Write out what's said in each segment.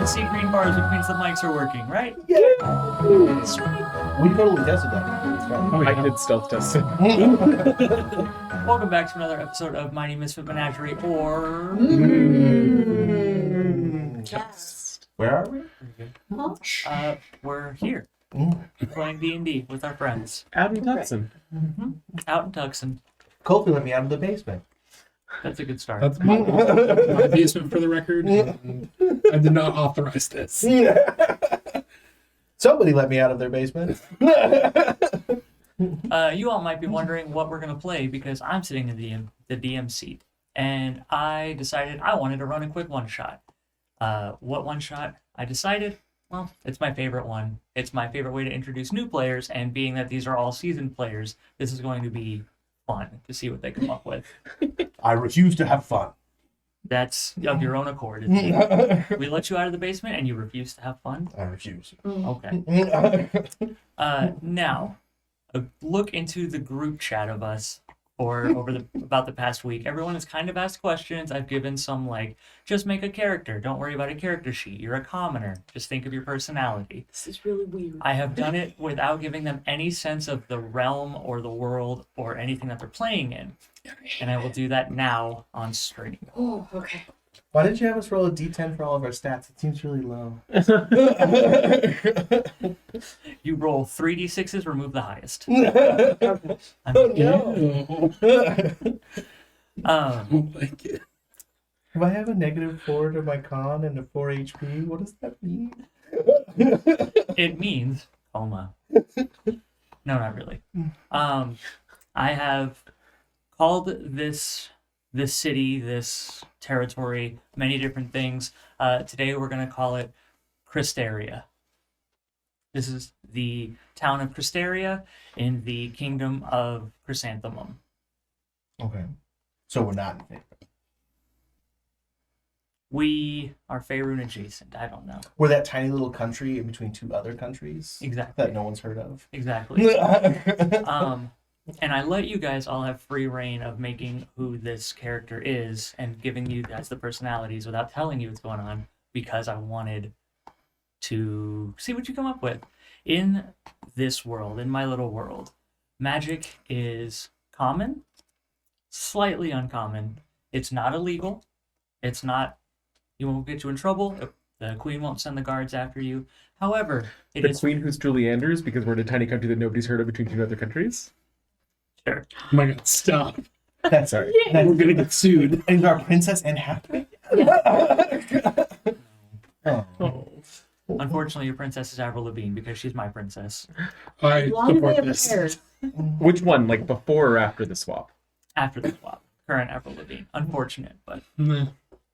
and see green bars, which means the mics are working, right? Yeah. Sweet. We totally tested that. It's fine. I did stealth test it. Welcome back to another episode of Mighty Misfit Menagerie, or... Yes. Where are we? We're here, playing D&D with our friends. Out in Tucson. Out in Tucson. Kofi let me out of the basement. That's a good start. That's my basement for the record. And I did not authorize this. Somebody let me out of their basement. You all might be wondering what we're going to play because I'm sitting in the DM seat. And I decided I wanted to run a quick one-shot. What one-shot? I decided, well, it's my favorite one. It's my favorite way to introduce new players, and being that these are all seasoned players, this is going to be fun to see what they come up with. I refuse to have fun. That's of your own accord. Isn't it? We let you out of the basement and you refuse to have fun? I refuse. Okay. Now, a look into the group chat of us about the past week. Everyone has kind of asked questions. I've given some just make a character. Don't worry about a character sheet. You're a commoner. Just think of your personality. This is really weird. I have done it without giving them any sense of the realm or the world or anything that they're playing in. And I will do that now on stream. Oh, okay. Why did you have us roll a d10 for all of our stats? It seems really low. You roll 3d6s, remove the highest. Like it. If I have a -4 to my con and a 4 HP, what does that mean? It means coma. No, not really. I have called this city, this territory, many different things. Today we're going to call it Cristeria. This is the town of Cristeria in the kingdom of Chrysanthemum. Okay. So we're not in favor. We are Faerun adjacent. I don't know. We're that tiny little country in between two other countries Exactly. that no one's heard of. Exactly. And I let you guys all have free reign of making who this character is and giving you guys the personalities without telling you what's going on because I wanted to see what you come up with. In this world, in my little world, magic is common, slightly uncommon. It's not illegal. It won't get you in trouble. The queen won't send the guards after you. However, it is... The queen who's Julie Anders, because we're in a tiny country that nobody's heard of between two other countries? Sure. Oh my god, stop. That's Sorry. We're gonna get sued. And our princess and happy. Oh. Unfortunately, your princess is Avril Lavigne because she's my princess. I As long as they support have this. pairs. Which one? Like before or after the swap? After the swap. Current Avril Lavigne. Unfortunate, but Nah,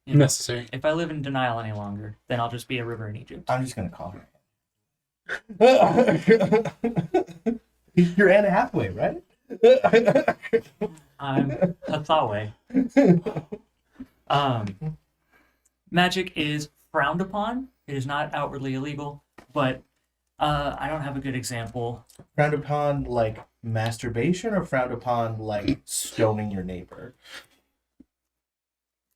you know, necessary. if I live in denial any longer, then I'll just be a river in Egypt. I'm just gonna call her. You're Anna Hathaway, right? I'm Hathawe. Magic is frowned upon. It is not outwardly illegal, but I don't have a good example. Frowned upon like masturbation or frowned upon like stoning your neighbor?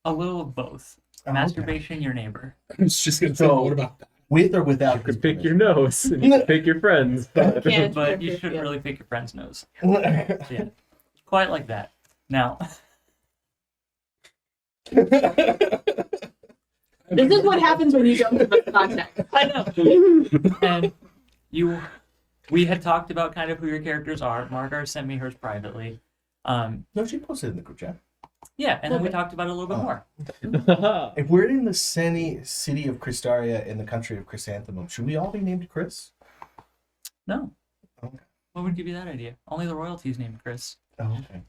A little of both. Oh, Masturbation, your neighbor. I was just gonna say, So- what about that? With or without? You could pick your nose and you could pick your friends. But Can't But you pick- shouldn't yeah. really pick your friend's nose. your. Yeah. Quite like that. Now, This is what happens when you don't give us context. I know. And we had talked about kind of who your characters are. Margar sent me hers privately. No, she posted in the group chat. Yeah, and then we Okay. talked about it a little bit more. If we're in the city of Cristaria in the country of Chrysanthemum, should we all be named Chris? No. Okay. What would give you that idea? Only the royalty is named Chris. Oh, okay.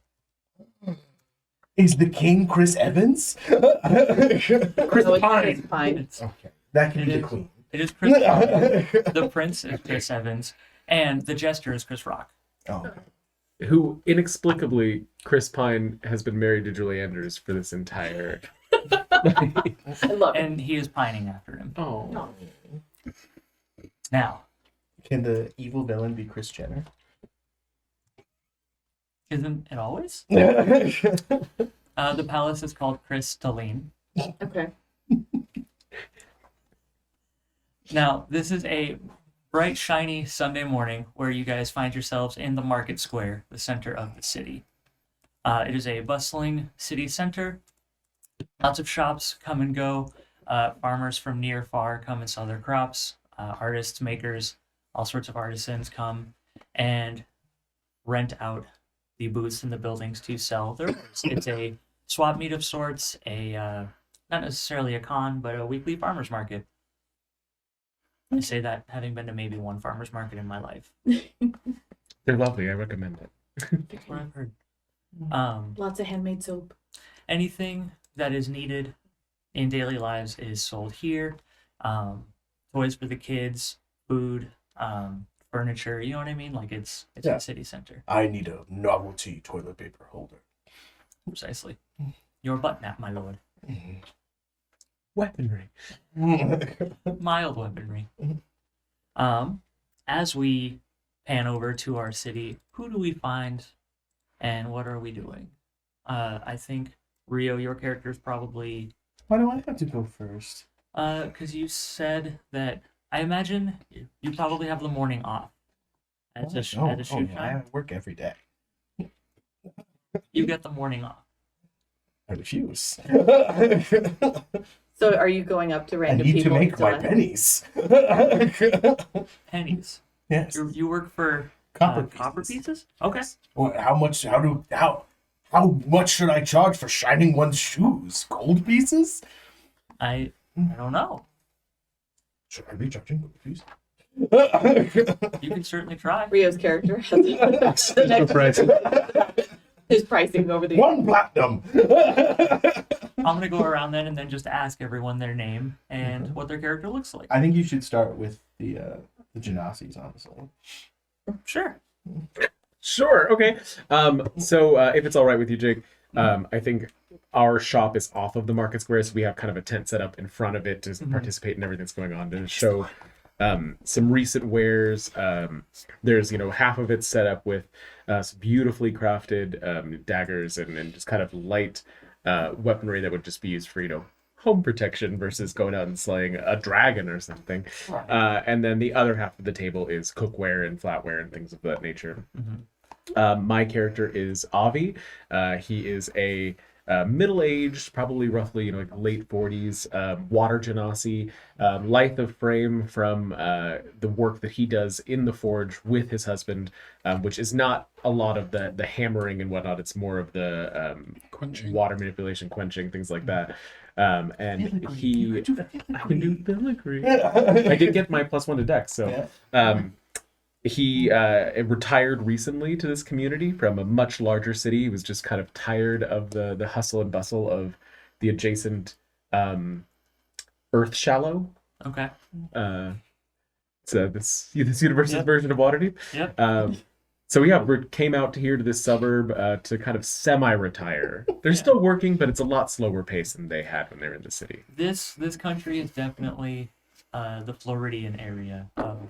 Is the king Chris Evans? Chris Pine. Pine. It's, Okay. That can It be the is. queen. it is Chris Pine. The prince is Chris Evans, and the jester is Chris Rock. Oh, okay. Who inexplicably, Chris Pine has been married to Julie Anders for this entire. I love it. And he is pining after him. Oh. No. Now, Can the evil villain be Chris Jenner? isn't it always? The The palace is called Chris Deline. Okay. Now, this is a bright, shiny Sunday morning where you guys find yourselves in the market square, the center of the city. It is a bustling city center. Lots of shops come and go. Farmers from near far come and sell their crops. Artists, makers, all sorts of artisans come and rent out the booths in the buildings to sell their wares. It's a swap meet of sorts, not necessarily a con, but a weekly farmers market. I say that having been to maybe one farmers market in my life. They're lovely. I recommend it. That's what I've heard. Lots of handmade soap. Anything that is needed in daily lives is sold here. Toys for the kids, food, furniture. You know what I mean? Like it's Yeah. a city center. I need a novelty toilet paper holder. Precisely. Your butt nap, my lord. Weaponry. Mild weaponry. As we pan over to our city, who do we find and what are we doing? I think Rio, your character is probably Why do I have to go first? because you said that I imagine you probably have the morning off. As a shoot yeah, I time. work every day. You get the morning off. I refuse. So are you going up to I random need to people? make my let- pennies. Pennies. Yes. You work for copper pieces? Okay. Well, how much should I charge for shining one's shoes? Gold pieces? I don't know. Should I be charging gold pieces? You can certainly try. Rio's character has the next his pricing over the One platinum. I'm gonna go around then and then just ask everyone their name and what their character looks like. I think you should start with the Genasis, honestly. Sure. Sure. Okay. So if it's all right with you, Jake, I think our shop is off of the market square, so we have kind of a tent set up in front of it to participate in everything that's going on, to show some recent wares. There's half of it set up with some beautifully crafted daggers and just kind of light weaponry that would just be used for home protection versus going out and slaying a dragon or something. And then the other half of the table is cookware and flatware and things of that nature. My character is Avi. He is a middle-aged, probably roughly like late 40s, water genasi, lithe of frame from the work that he does in the forge with his husband, which is not a lot of the hammering and whatnot. It's more of the Quenching. water manipulation, quenching, things like that. And I can do filigree. I did get my +1 to dex, so he retired recently to this community from a much larger city. He was just kind of tired of the hustle and bustle of the adjacent Earth Shallow. Okay. So this universe's version of Waterdeep. Yep. So we came out here to this suburb to kind of semi-retire. They're still working, but it's a lot slower pace than they had when they were in the city. This country is definitely the Floridian area of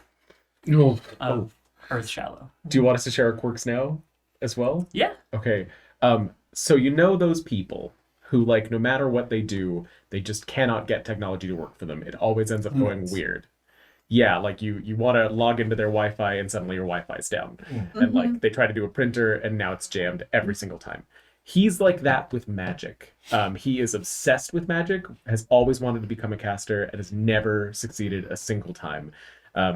No. Earth Shallow. Do you want us to share our quirks now as well? Yeah. Okay. So those people who, like, no matter what they do, they just cannot get technology to work for them. It always ends up going weird. Yeah, like you want to log into their Wi-Fi and suddenly your Wi-Fi's down. And like they try to do a printer and now it's jammed every single time. He's like that with magic. He is obsessed with magic, has always wanted to become a caster, and has never succeeded a single time.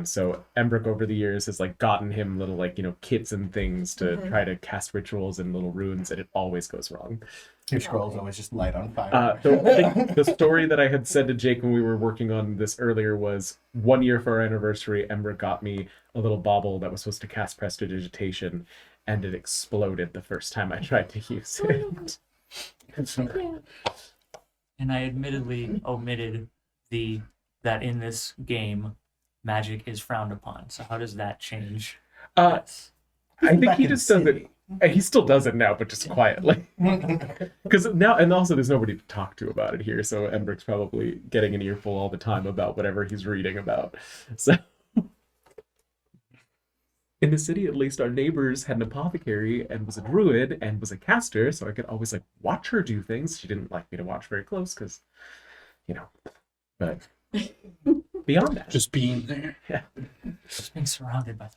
So Embrick over the years has like gotten him little kits and things to try to cast rituals and little runes, and it always goes wrong. Your scroll's always just light on fire. The story that I had said to Jake when we were working on this earlier was 1 year for our anniversary, Embrick got me a little bauble that was supposed to cast prestidigitation, and it exploded the first time I tried to use it. And I admittedly omitted that in this game, magic is frowned upon. So how does that change? Yes. I think Back he in just the does it. city. He still does it now, but just quietly. Because now, and also there's nobody to talk to about it here, so Embrick's probably getting an earful all the time about whatever he's reading about. So, in the city, at least, our neighbors had an apothecary and was a druid and was a caster, so I could always watch her do things. She didn't like me to watch very close because, but beyond that. just being there. Just being surrounded by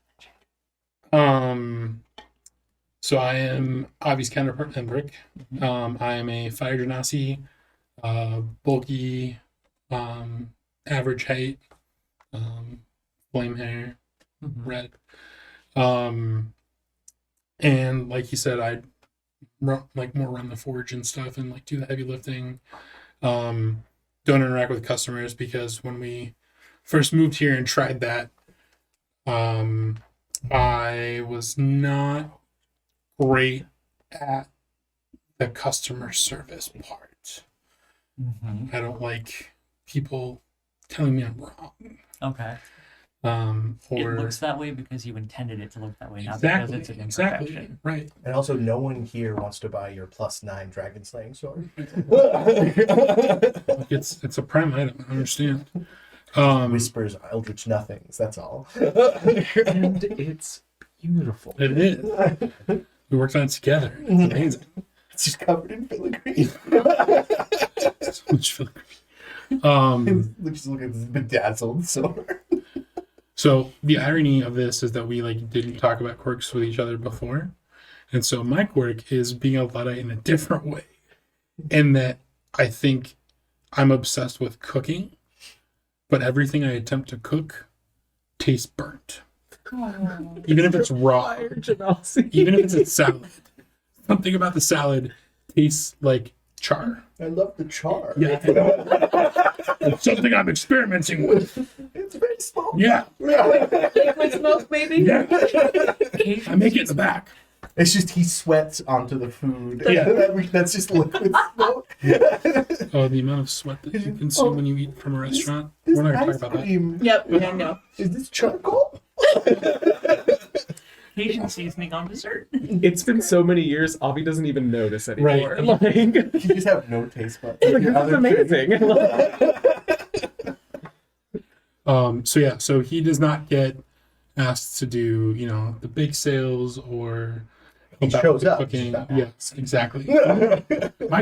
the magic. So I am Avi's counterpart, Embrick. I am a fire genasi, bulky, average height, flame hair, red. And like you said, I more run the forge and stuff and like do the heavy lifting. Don't interact with customers because when we first moved here and tried that, I was not great at the customer service part. I don't like people telling me I'm wrong. Okay. Or It looks that way because you intended it to look that way, not exactly, because it's an exactly imperfection. right. And also, no one here wants to buy your +9 dragon slaying sword. Like it's a prime item. I understand. Whispers eldritch nothings. That's all. And it's beautiful. It is. We worked on it together. It's amazing. It's just covered in filigree. So much filigree. Just look at this bedazzled sword. So the irony of this is that we didn't talk about quirks with each other before. And so my quirk is being a Luddite in a different way. In that I think I'm obsessed with cooking, but everything I attempt to cook tastes burnt. Even if it's raw. Even if it's a salad. Something about the salad tastes like char. I love the char. Yeah. It's something I'm experimenting with. It's very small. Yeah. Liquid smoke, maybe? Yeah. I make it in the back. It's just he sweats onto the food. Yeah. That's just liquid smoke. Oh, the amount of sweat that you consume when you eat from a restaurant. This We're not going to ice talk about that. cream. Yep, I know. Is this charcoal? Cajun seasoning on dessert. It's been so many years, Avi doesn't even notice anymore. Right. Like, You just have no taste buds. like, this is amazing. So he does not get asked to do, the big sales or He help out shows with the up. cooking. Yes, exactly. I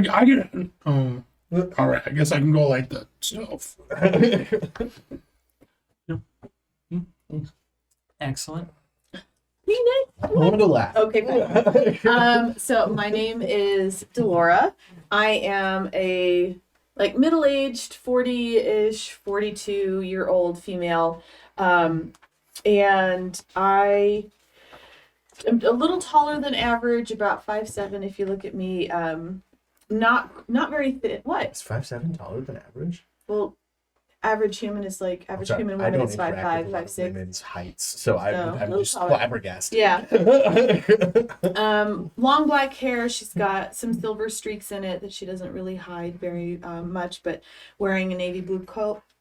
get it. All right, I guess I can go light the stove. Excellent. I want to go laugh. Okay, fine. So my name is Delora. I am a middle-aged, 40-ish, 42-year-old female. And I am a little taller than average, about 5'7" if you look at me. Not very thin. What? Is 5'7" taller than average? Well, average human is average Sorry, human I women don't is interact 5'5", with a lot of 5'6". women's heights, so So, I'm little just taller. flabbergasted. Yeah. Long black hair. She's got some silver streaks in it that she doesn't really hide very much, but wearing a navy blue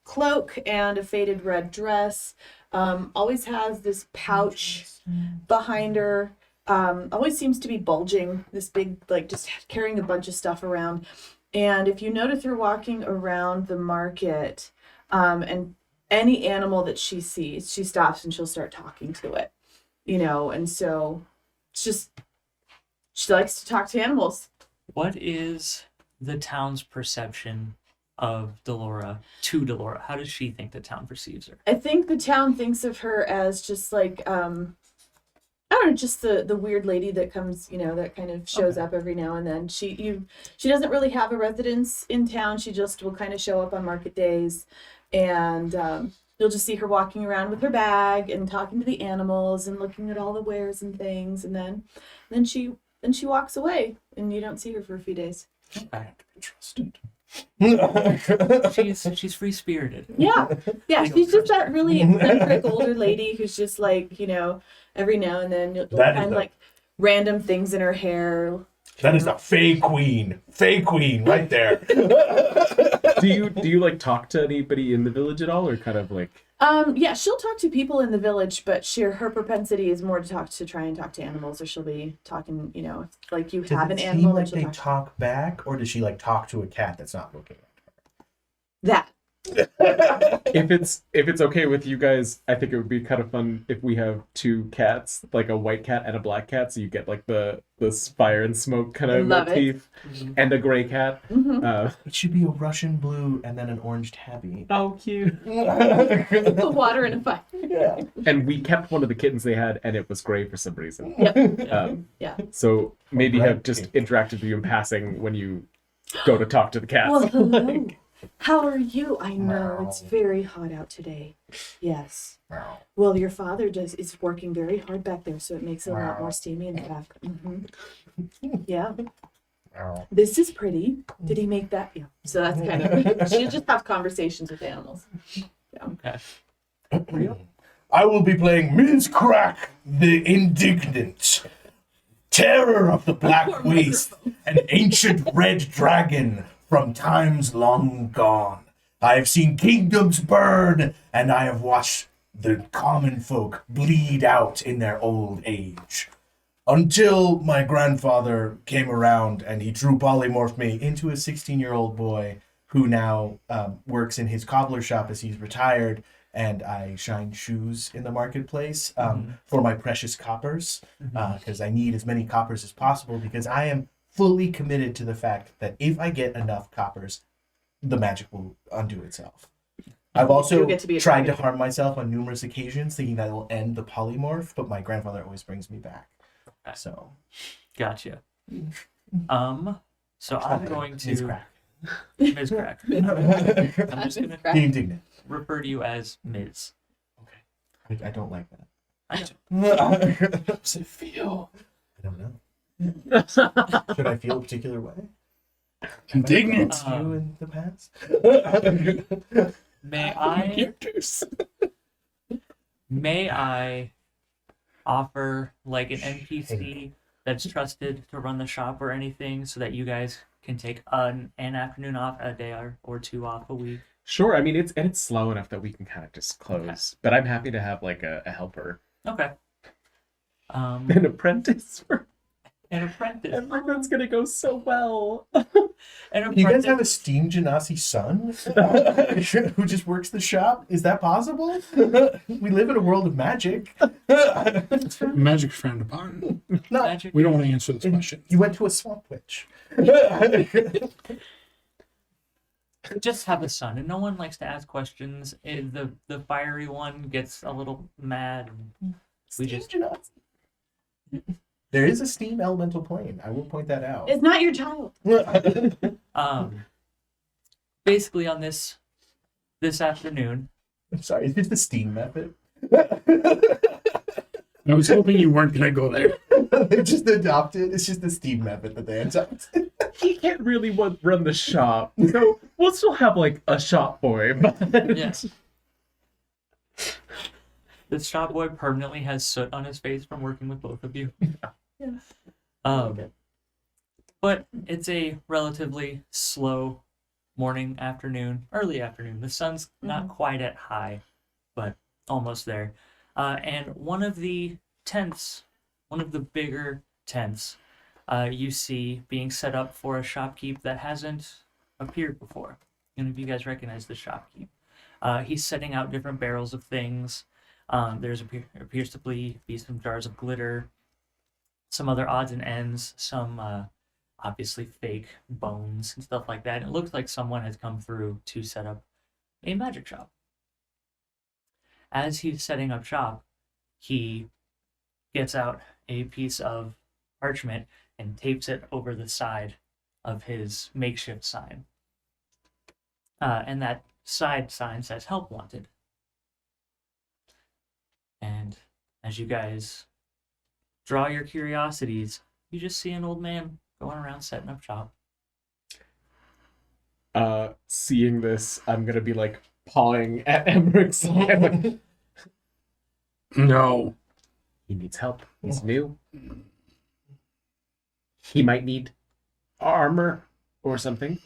cloak and a faded red dress. Always has this pouch behind her. Always seems to be bulging, this big, just carrying a bunch of stuff around. And if you notice her walking around the market, and any animal that she sees, she stops and she'll start talking to it, and so it's just, she likes to talk to animals. What is the town's perception of Delora to Delora? How does she think the town perceives her? I think the town thinks of her as just I don't know, just the weird lady that comes, that kind of shows up every now and then. She doesn't really have a residence in town. She just will kind of show up on market days, and you'll just see her walking around with her bag and talking to the animals and looking at all the wares and things, and then she walks away, and you don't see her for a few days. Okay. Interested. She's free spirited. Yeah, she's just that really eccentric older lady who's just every now and then you'll That is find the- random things in her hair. That is a fey queen. Fey queen right there. do you talk to anybody in the village at all, or kind of Yeah, she'll talk to people in the village, but her propensity is more to try and talk to animals, or she'll be talking, if you have an Does it animal seem that like she'll they talk talk back, or does she talk to a cat that's not looking at her? that. If it's okay with you guys, I think it would be kind of fun if we have two cats, like a white cat and a black cat, so you get like the fire and smoke kind of Love it. motif, and a gray cat. It should be a Russian blue and then an orange tabby. Oh, cute. The water and a fire. Yeah. And we kept one of the kittens they had, and it was gray for some reason. Yep. Yeah. So maybe Right. have just interacted with you in passing when you go to talk to the cats. Well, hello. How are you? I know it's very hot out today. Yes. Well, your father is working very hard back there, so it makes it a lot more steamy in the back. Yeah. This is pretty. Did he make that? Yeah. So that's kind of. She'll just have conversations with animals. Okay. I will be playing Ms. Crack, the Indignant, terror of the Black Waste, an ancient red dragon from times long gone. I have seen kingdoms burn, and I have watched the common folk bleed out in their old age. Until my grandfather came around and he true polymorphed me into a 16-year-old boy who now works in his cobbler shop as he's retired, and I shine shoes in the marketplace for my precious coppers, because I need as many coppers as possible, because I am fully committed to the fact that if I get enough coppers, the magic will undo itself. I've also You'll get to be a tried to dragon. harm myself on numerous occasions, thinking that it will end the polymorph, but my grandfather always brings me back. So, Gotcha. So I'm going Ms. to Crack. Ms. Crack. I'm just gonna The Indignant. refer to you as Ms. I don't like that. I know. How does it feel? I don't know. Should I feel a particular way? Indignant. You in the past? May I offer like an NPC that's trusted to run the shop or anything, so that you guys can take an afternoon off, a day or two off a week? Sure. I mean, it's slow enough that we can kind of just close. Okay. But I'm happy to have like a helper, Okay. an apprentice. An apprentice. Everyone's gonna go so well. An apprentice. You guys have a steam genasi son who just works the shop? Is that possible? We live in a world of magic. Magic's frowned upon. magic. We don't want to answer this question. You went to a swamp witch. Just have a son, and no one likes to ask questions. The fiery one gets a little mad. And we Steam just genasi. There is a steam elemental plane. I will point that out. It's not your child. Basically on this afternoon. I'm sorry, is this the steam method? I was hoping you weren't gonna go there. They just adopted. It's just the steam method that they adopted. He can't really run the shop, so we'll still have like a shop boy. But Yeah. The shop boy permanently has soot on his face from working with both of you. Yeah. But it's a relatively slow morning, early afternoon. The sun's not quite at high, but almost there. And one of the bigger tents, you see being set up for a shopkeep that hasn't appeared before. And if you guys recognize the shopkeep, he's setting out different barrels of things. There's appears to be some jars of glitter, some other odds and ends, some obviously fake bones and stuff like that. It looks like someone has come through to set up a magic shop. As he's setting up shop, he gets out a piece of parchment and tapes it over the side of his makeshift sign. And that side sign says "Help Wanted." And as you guys draw your curiosities, you just see an old man going around setting up shop. Seeing this, I'm gonna be like pawing at Emmerich's side. Like, No. he needs help. He's new. He might need armor or something.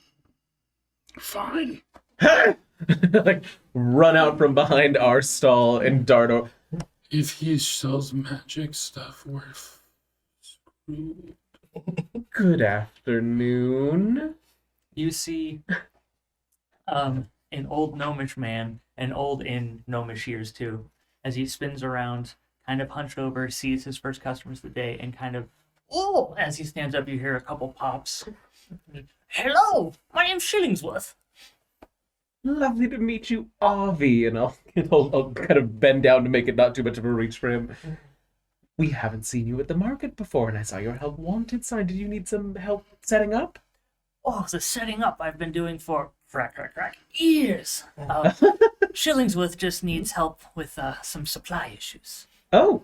Fine. Like run out from behind our stall and dart over. If he sells magic stuff, we're screwed. Good afternoon. You see an old gnomish man, and old in gnomish years too, as he spins around, kind of hunched over, sees his first customers of the day, and kind of, oh, as he stands up, you hear a couple pops. Hello, my name's Shillingsworth. Lovely to meet you, Avi. And I'll kind of bend down to make it not too much of a reach for him. We haven't seen you at the market before, and I saw your help wanted sign. Did you need some help setting up? Oh, the setting up I've been doing for years. Shillingsworth just needs help with some supply issues. Oh,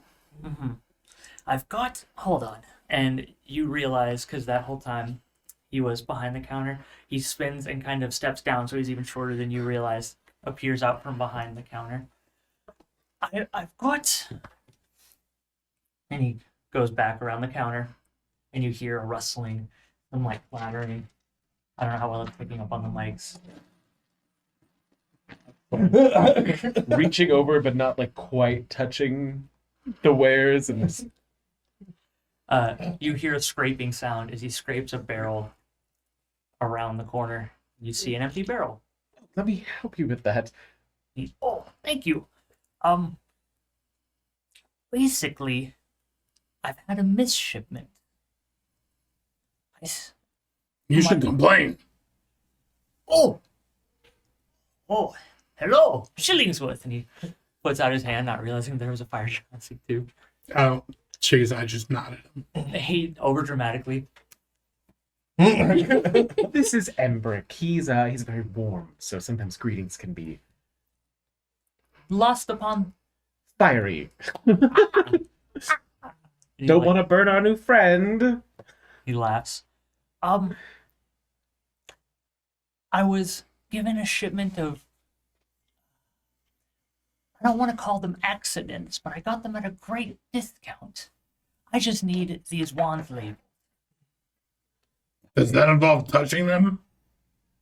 Hold on. And you realize, because that whole time he was behind the counter, he spins and kind of steps down, so he's even shorter than you realize, appears out from behind the counter. I've got... And he goes back around the counter, and you hear a rustling, some like clattering. I don't know how well it's picking up on the mics. reaching over but not like quite touching the wares, and this... You hear a scraping sound as he scrapes a barrel around the corner. You see an empty barrel. Let me help you with that. Oh, thank you. Basically, I've had a misshipment. You should complain. Oh, hello, Shillingsworth. And he puts out his hand, not realizing there was a fire chauncey too. Oh, Chig's I just nodded. He over-dramatically. This is Embrick. He's very warm, so sometimes greetings can be Lost upon... fiery. He, Don't like, want to burn our new friend. He laughs. I was given a shipment of... I don't want to call them accidents, but I got them at a great discount. I just need these wands labeled. Does that involve touching them?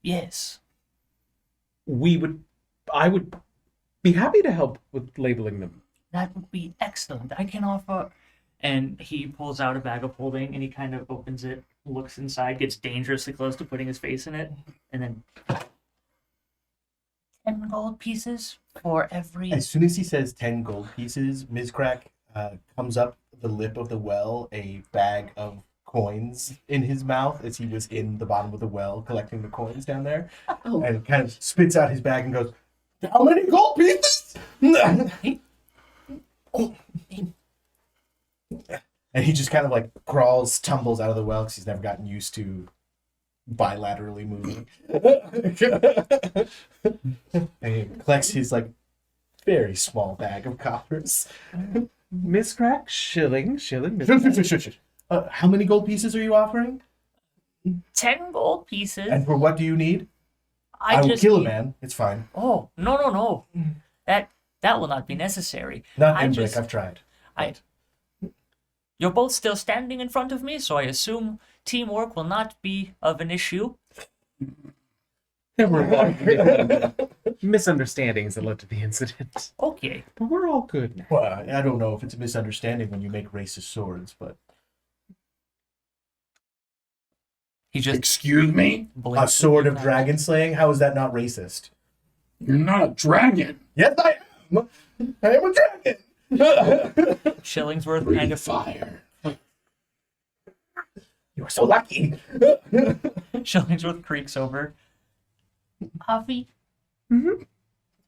Yes. I would be happy to help with labeling them. That would be excellent. I can offer... And he pulls out a bag of holding, and he kind of opens it, looks inside, gets dangerously close to putting his face in it, and then 10 gold pieces for every... As soon as he says 10 gold pieces, Mizcrack comes up the lip of the well, a bag of coins in his mouth as he was in the bottom of the well collecting the coins down there, and kind of spits out his bag and goes, "How many gold pieces?" And he just kind of like tumbles out of the well because he's never gotten used to bilaterally moving. And he collects his like very small bag of coppers. Miscrack, shilling. How many gold pieces are you offering? 10 gold pieces. And for what do you need? I will just kill a need- man. It's fine. Oh, no. That will not be necessary. Not I Embrick. just- I've tried. You're both still standing in front of me, so I assume teamwork will not be of an issue. There were a lot of misunderstandings that led to the incident. Okay. But we're all good now. Well, I don't know if it's a misunderstanding when you make racist swords, but He just Excuse me? a blinks sword at of you. dragon slaying? How is that not racist? You're not a dragon. Yes, I am. I am a dragon. Shillingsworth kind of Fire. You are so lucky. Shillingsworth creaks over. Avi,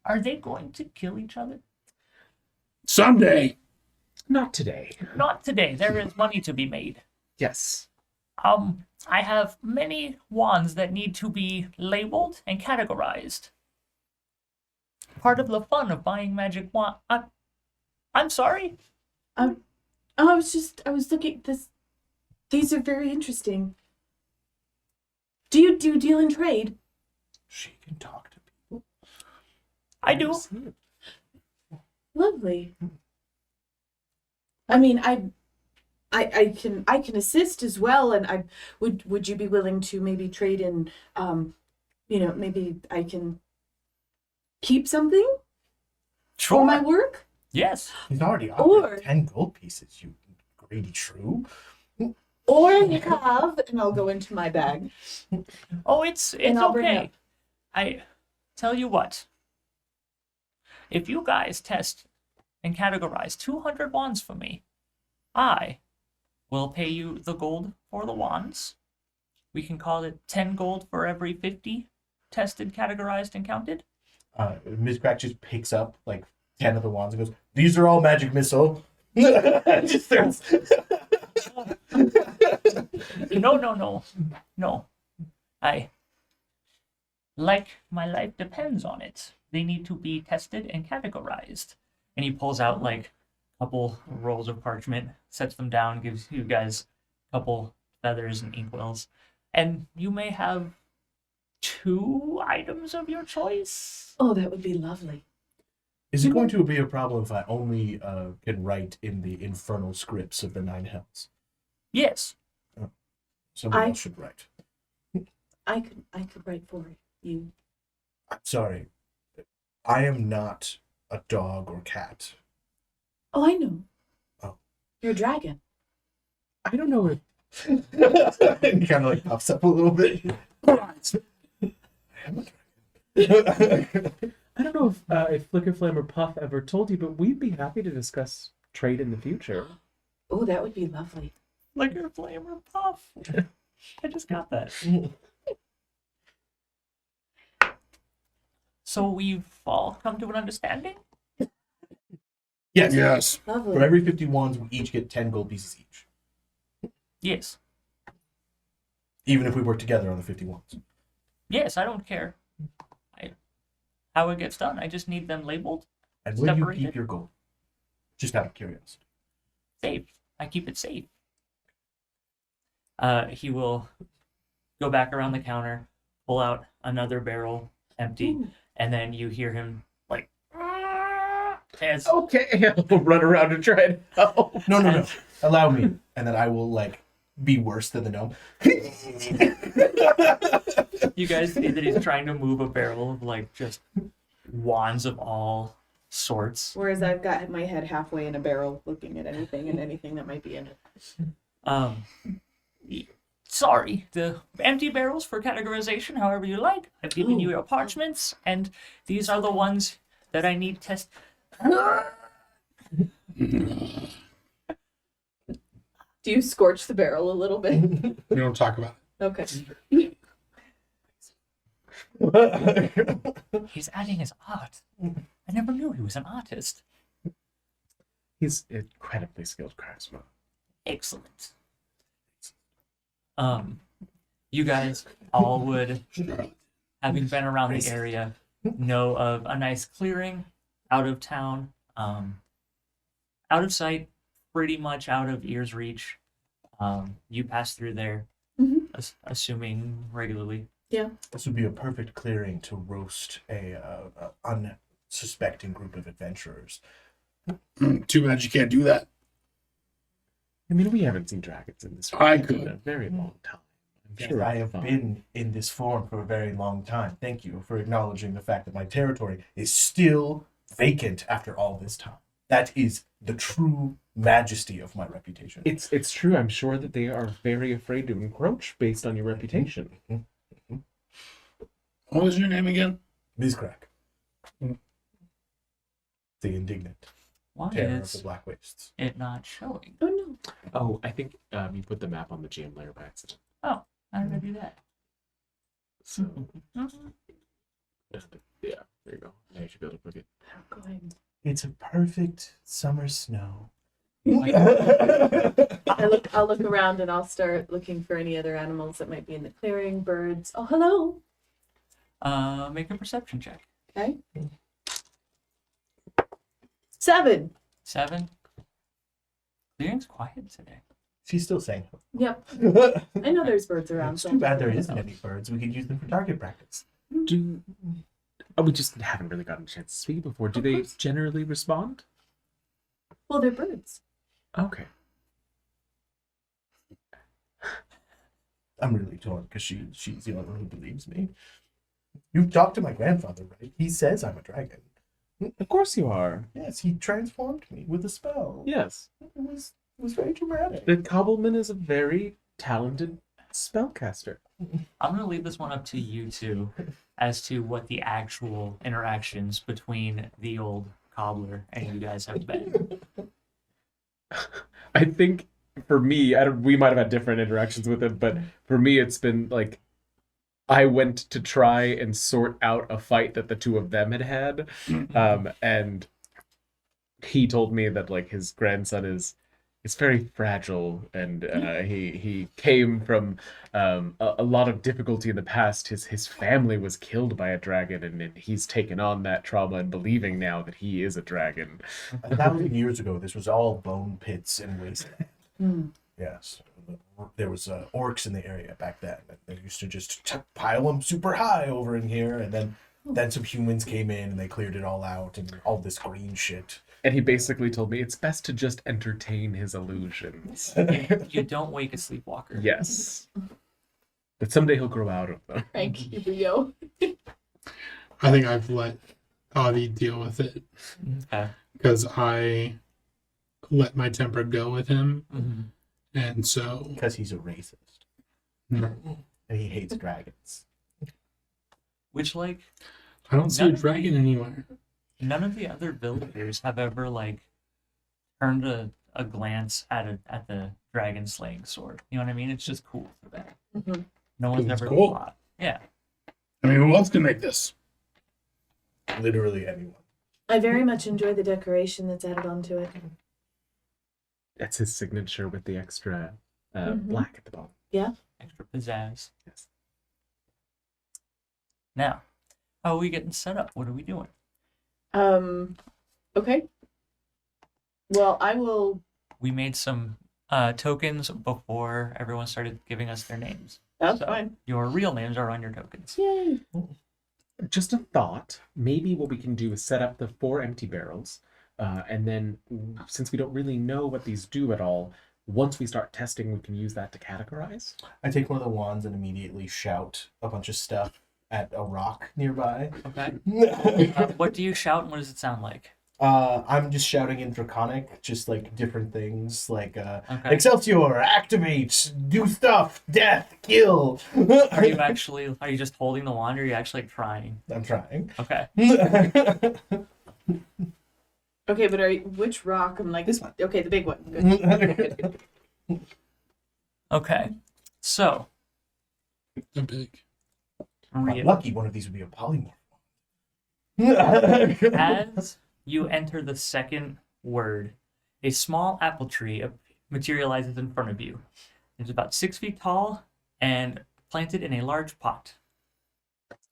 are they going to kill each other? Someday. Not today. Not today. There is money to be made. Yes. I have many wands that need to be labeled and categorized. Part of the fun of buying magic wand. I'm sorry. I was looking at this. These are very interesting. Do you deal in trade? She can talk to people. I do. Lovely. I mean, I can assist as well, and I would you be willing to maybe trade in, maybe I can keep something for my work? Yes. He's already Or- offered 10 gold pieces, you greedy shrew. Or you have, and I'll go into my bag. Oh, it's And I'll bring it okay. Tell you what. If you guys test and categorize 200 wands for me, I will pay you the gold for the wands. We can call it 10 gold for every 50 tested, categorized, and counted. Ms. Crack just picks up like 10 of the wands and goes, "These are all magic missile." Just starts. No. My life depends on it. They need to be tested and categorized. And he pulls out like a couple rolls of parchment, sets them down, gives you guys a couple feathers and inkwells. And you may have 2 items of your choice. Oh, that would be lovely. Is it going to be a problem if I only can write in the infernal scripts of the 9 hells? Yes. Someone else should write. I could write for you. I'm sorry. I am not a dog or cat. Oh, I know. Oh. You're a dragon. I don't know if And he kind of like puffs up a little bit. I don't know if Flicker Flame or Puff ever told you, but we'd be happy to discuss trade in the future. Oh, that would be lovely. Flicker, flame, or puff. I just got that. So we've all come to an understanding? Yes. Yes. Lovely. For every 50 wands, we each get 10 gold pieces each. Yes. Even if we work together on the 50 wands. Yes, I don't care. How it gets done. I just need them labeled. And will you Separated? keep your gold? Just out of curiosity. Safe. I keep it safe. He will go back around the counter, pull out another barrel empty, Ooh. and then you hear him like as Okay, I'll run around and try it out. No. Allow me. And then I will like be worse than the gnome. you guys see that he's trying to move a barrel of like just wands of all sorts. Whereas I've got my head halfway in a barrel looking at anything and anything that might be in it. Sorry, the empty barrels for categorization, however you like. I've given you your parchments, and these are the ones that I need test. Do you scorch the barrel a little bit? We don't talk about it. Okay. He's adding his art. I never knew he was an artist. He's incredibly skilled craftsman. Excellent. You guys all would, having been around the area, know of a nice clearing out of town, out of sight, pretty much out of ear's reach. You pass through there, assuming regularly. Yeah. This would be a perfect clearing to roast a unsuspecting group of adventurers. Too bad you can't do that. I mean, we haven't seen dragons in this I region could. in a very long time. I'm Yes, sure I it'll have be fun. been in this form for a very long time. Thank you for acknowledging the fact that my territory is still vacant after all this time. That is the true majesty of my reputation. It's true. I'm sure that they are very afraid to encroach based on your reputation. What was your name again? Mizcrack. The indignant Why terror of is the Black Wastes. it not showing? Oh no. Oh, I think you put the map on the GM layer by accident. Oh, how did I do that? So, Mhm. yeah, there you go. Now you should be able to click it. Go ahead. It's a perfect summer snow. I'll look around and I'll start looking for any other animals that might be in the clearing, birds. Oh, hello. Make a perception check. Okay. 7. 7. Clearing's quiet today. She's still saying. Yep. I know there's birds around. It's too bad there isn't any birds. We could use them for target practice. We just haven't really gotten a chance to speak before. Do they generally respond? Well, they're birds. Okay. I'm really torn because she's the only one who believes me. You've talked to my grandfather, right? He says I'm a dragon. Of course you are. Yes, he transformed me with a spell. Yes. It was very dramatic. The cobbleman is a very talented Spellcaster. I'm gonna leave this one up to you two as to what the actual interactions between the old cobbler and you guys have been. I think for me, we might have had different interactions with him, but for me, it's been like I went to try and sort out a fight that the two of them had had, and he told me that like his grandson is very fragile, and he came from a lot of difficulty in the past. His family was killed by a dragon, and he's taken on that trauma and believing now that he is a dragon. 1,000 years ago, this was all bone pits and wasteland. Hmm. Yes, there was orcs in the area back then. They used to just pile them super high over in here, and then some humans came in and they cleared it all out and all this green shit. And he basically told me it's best to just entertain his illusions. You don't wake a sleepwalker. Yes. But someday he'll grow out of them. Thank you, Rio. I think I've let Avi deal with it Okay. because I let my temper go with him, Mm-hmm. and so Because he's a racist. no, And he hates dragons. Which, like, I don't see a dragon anywhere. none of the other villagers have ever, like, turned a glance at the dragon slaying sword. You know what I mean? It's just cool for them. Mhm. No one's It's ever cool. thought. Yeah. I mean, who else can make this? Literally anyone. I very much enjoy the decoration that's added onto it. That's his signature with the extra Mhm. black at the bottom. Extra pizzazz. Yes. Now, how are we getting set up? What are we doing? Okay. Well, I will. We made some tokens before everyone started giving us their names. That's So fine. Your real names are on your tokens. Yay. Just a thought. Maybe what we can do is set up the 4 empty barrels, and then since we don't really know what these do at all, once we start testing, we can use that to categorize. I take one of the wands and immediately shout a bunch of stuff at a rock nearby. Okay. What do you shout and what does it sound like? I'm just shouting in Draconic, just like different things, like Okay. Excelsior, activate, do stuff, death, kill. Are you just holding the wand or are you actually trying? I'm trying. Okay. Okay, but which rock? I'm like This one. Okay, the big one. Good. Okay. So, They're big. Maria, Lucky one of these would be a polymorph. as you enter the second word, a small apple tree materializes in front of you. It's about 6 feet tall and planted in a large pot.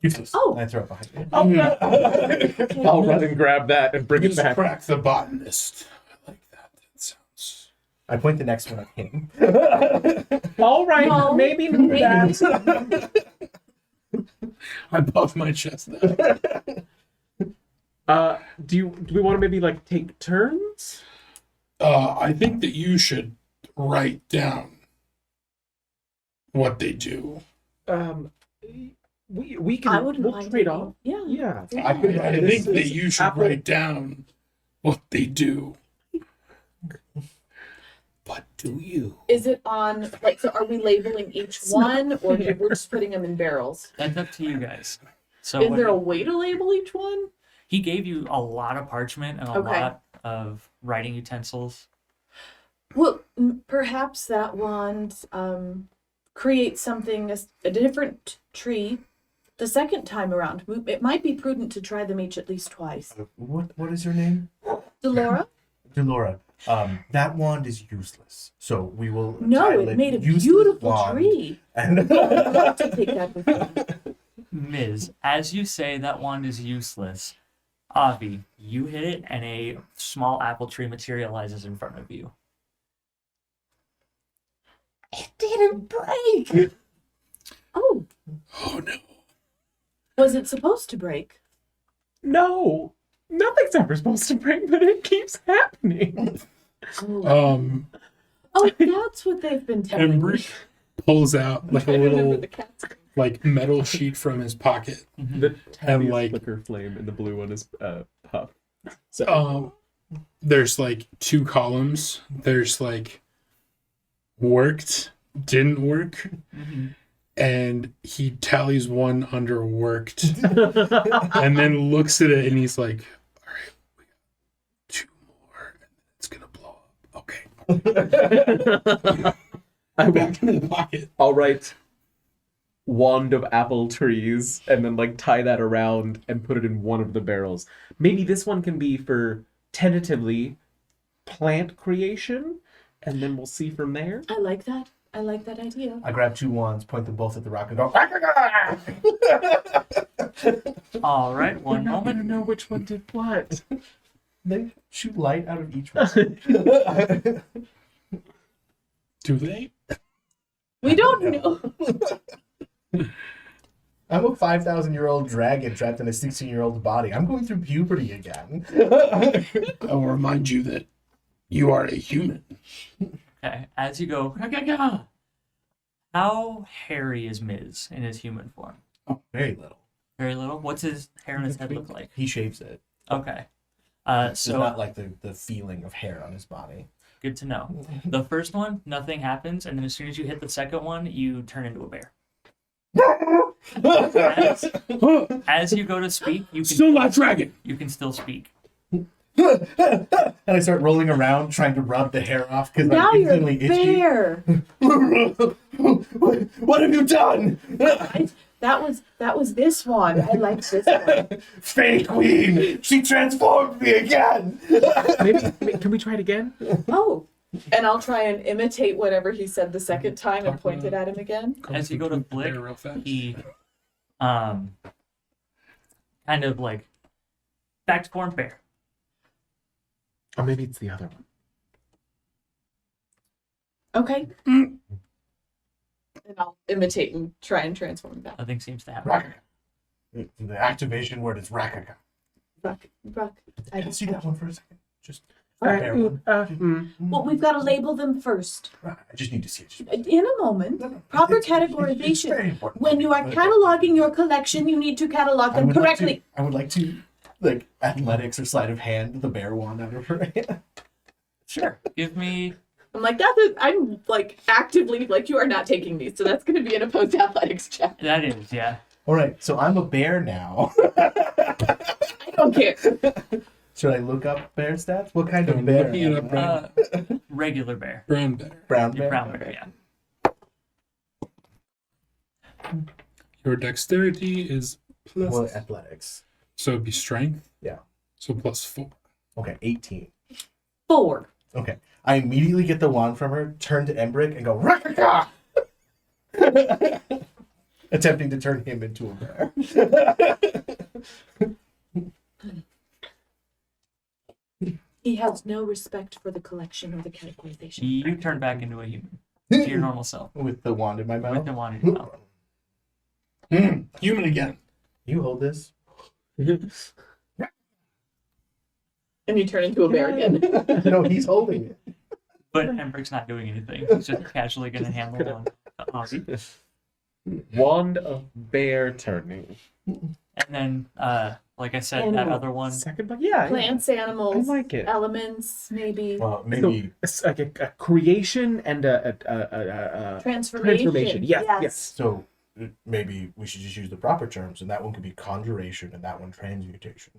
Useless. Oh. I throw it behind you. I'll run and grab that and bring it back. Crack the botanist. I like that. That sounds. I point the next one at him. All right, No. maybe that. I puff my chest out. Do we want to maybe like take turns? I think that you should write down what they do. We can. I wouldn't we'll mind trade taking- off. Yeah. Yeah. I think that you should Apple- write down what they do. But do you? Is it on like so? Are we labeling each one, or we're just putting them in barrels? That's up to you guys. So Is what there a way to label each one? he gave you a lot of parchment and a Okay. lot of writing utensils. Well, perhaps that wand creates something a different tree the second time around. It might be prudent to try them each at least twice. What is your name? Delora? Delora. That wand is useless. So we will No, title it made a useless beautiful wand. tree. And I'd love to take that with me. Ms., as you say that wand is useless, Avi, you hit it and a small apple tree materializes in front of you. It didn't break. Oh, Oh no. was it supposed to break? No, nothing's ever supposed to break, but it keeps happening. Um, Oh, that's what they've been telling me. Embry pulls out like a I remember little the cat's like metal sheet from his pocket. The And, tiniest like- flicker flame, and the blue one is puff. So There's like 2 columns. There's like worked didn't work, and he tallies one underworked, and then looks at it and he's like, "All right, we got 2 more, and then it's gonna blow up." Okay, I back into the pocket. I'll write wand of apple trees and then like tie that around and put it in one of the barrels. Maybe this one can be for tentatively plant creation, and then we'll see from there. I like that. I like that idea. I grab 2 wands, point them both at the rock, and go. All right, one We're not moment. gonna know which one did what. They shoot light out of each one. Do they? We don't know. I'm a 5,000-year-old dragon trapped in a 16-year-old body. I'm going through puberty again. I will remind you that you are a human. Okay, as you go, how hairy is Miz in his human form? Oh, very little. Very little. What's his hair on his head look like? He shaves it. Okay. So So not like the feeling of hair on his body. good to know. The first one, nothing happens, and then as soon as you hit the second one, you turn into a bear. As you go to speak, Still not dragon. you can still speak. And I start rolling around trying to rub the hair off because Now I'm you're a instantly itchy. bear. What have you done? That was this one. I like this one. Fake queen! She transformed me again! Maybe can we try it again? Oh. And I'll try and imitate whatever he said the second time and point it at him again. As you go to flick, Bear real fast. he kind of like back to form bear. Or maybe it's the other one. Okay. And I'll imitate and try and transform back. Nothing seems to happen. Rakaka. The activation word is Rakaka. Ruck. I can see that one for a second. Just Well, we've got to label them first. I just need to see it. In a moment. Proper It's very categorization. important. When you are cataloging your collection, you need to catalog them correctly. I would like to, like, athletics or sleight of hand the bear wand out of her hand. Sure. Give me. I'm like, I'm like actively like, you are not taking these, so that's going to be an opposed athletics check. That is, yeah. All right, so I'm a bear now. I don't care. Should I look up bear stats? What kind of I'm bear? looking it up right Regular bear. Brown bear. Brown Your bear. brown bear, yeah. Your dexterity is plus. Well, athletics. So it'd be strength. Yeah. So +4. Okay, 18. 4. Okay. I immediately get the wand from her, turn to Embrick, and go, Rakaka! Attempting to turn him into a bear. He has no respect for the collection or the categorization. You turn back into a human. To your normal self. With the wand in my mouth. With the wand in your mouth. Human again. You hold this. And you turn into a bear again. No, he's holding it. But Embrick's not doing anything. He's just casually going to hand the wand to Ozzy. Wand of bear turning. And then, like I said, that Animal. other one. Second, but yeah. Plants, animals, I like it. elements, maybe. Maybe. It's like a creation and a Transformation. Yes. So maybe we should just use the proper terms, and that one could be conjuration, and that one transmutation.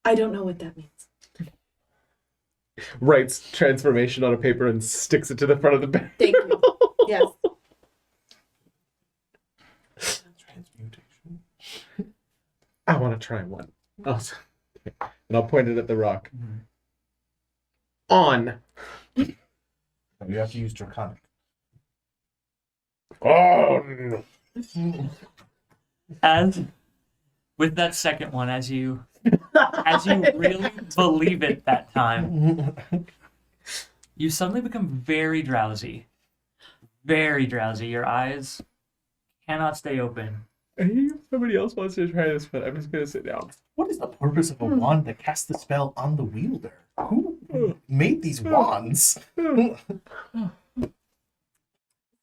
I don't know what that means. Writes transformation on a paper and sticks it to the front of the bed. Thank you. Yes. Transmutation. I want to try one. Oh, and I'll point it at the rock. On. You have to use draconic. On. As with that second one, as you really believe it that time, you suddenly become very drowsy. Very drowsy. Your eyes cannot stay open. I think somebody else wants to try this, but I'm just gonna sit down. What is the purpose of a wand that casts the spell on the wielder? Who made these wands? Roll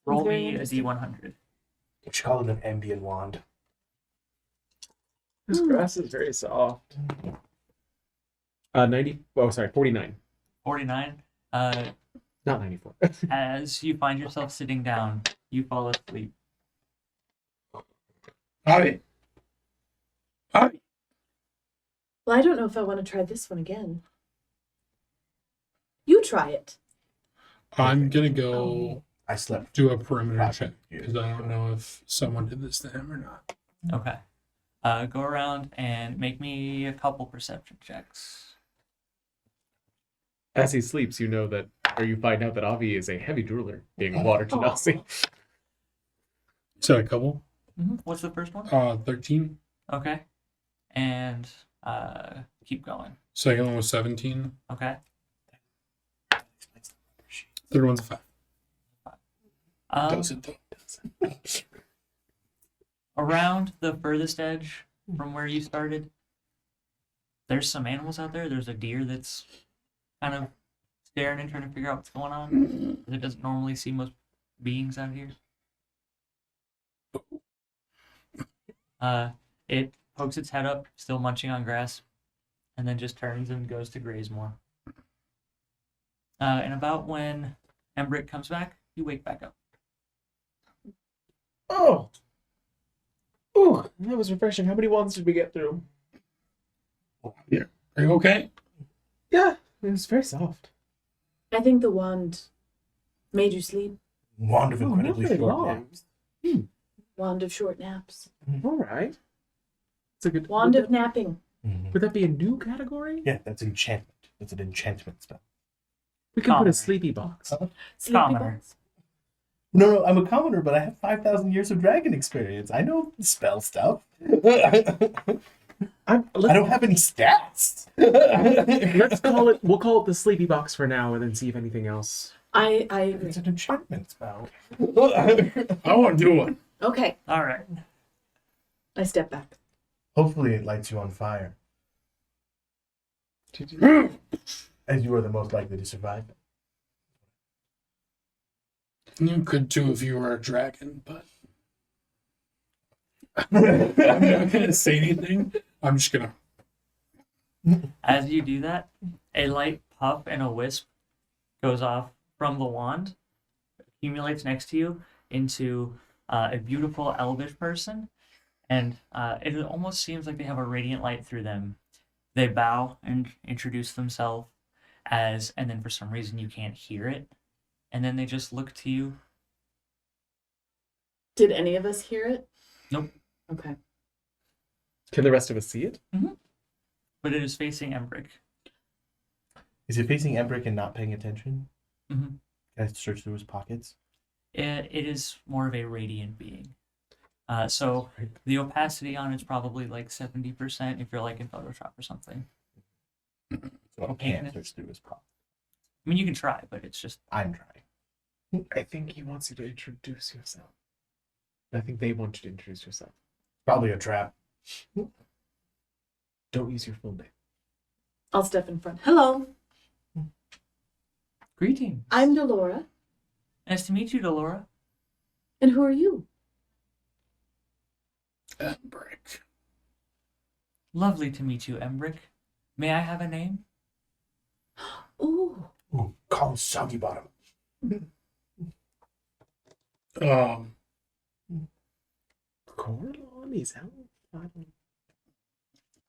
Very me a interesting. D100. We should call it an ambient wand. This grass is very soft. 90. Oh, sorry, 49. 49. Not 94. As you find yourself sitting down, you fall asleep. Avi. Avi. Well, I don't know if I want to try this one again. You try it. I'm gonna go I slept. do a perimeter Five check years. because I don't know if someone did this to him or not. Okay. Go around and make me a couple perception checks. As he sleeps, you know that, or you find out that Avi is a heavy drooler, being a water genasi. So a couple. What's the first one? 13. Okay. And keep going. Second one was 17. Okay. Third one's a 5. Um, Doesn't. around the furthest edge from where you started, there's some animals out there. There's a deer that's kind of staring and trying to figure out what's going on. It doesn't normally see most beings out here. It pokes its head up, still munching on grass, and then just turns and goes to graze more. And about when Embrick comes back, you wake back up. Oh! Ooh, that was refreshing. How many wands did we get through? Yeah. Are you okay? Yeah, it was very soft. I think the wand made you sleep. Wand of incredibly not very short long. naps. Wand of short naps. All right. It's a good Wand would of napping. Would that be a new category? Yeah, that's enchantment. That's an enchantment spell. We can put Commoner. a sleepy box. Sleepy Commoner. box. No, I'm a commoner, but I have 5,000 years of dragon experience. I know spell stuff. I don't have any stats. Let's call it. We'll call it the sleepy box for now, and then see if anything else. I agree. It's an enchantment spell. I want to do one. Okay, All right. I step back. Hopefully, it lights you on fire, as you are the most likely to survive. You could too if you were a dragon, but I'm not gonna say anything. I'm just gonna. As you do that, a light puff and a wisp goes off from the wand, accumulates next to you into a beautiful elvish person, and it almost seems like they have a radiant light through them. They bow and introduce themselves and then for some reason you can't hear it, and then they just look to you. Did any of us hear it? Nope. Okay. Can the rest of us see it? But it is facing Embrick. Is it facing Embrick and not paying attention? Mhm. Can I search through his pockets? It is more of a radiant being. So the opacity on it's probably like 70% if you're like in Photoshop or something. So I Okay. can't search through his pockets. I mean, you can try, but it's just I'm trying. I think he wants you to introduce yourself. I think they want you to introduce yourself. Probably a trap. Don't use your full name. I'll step in front. Hello, greetings. I'm Delora. Nice to meet you, Delora. And who are you? Embrick. Lovely to meet you, Embrick. May I have a name? Ooh, Ooh, call him Soggy Bottom. Corlon is out. I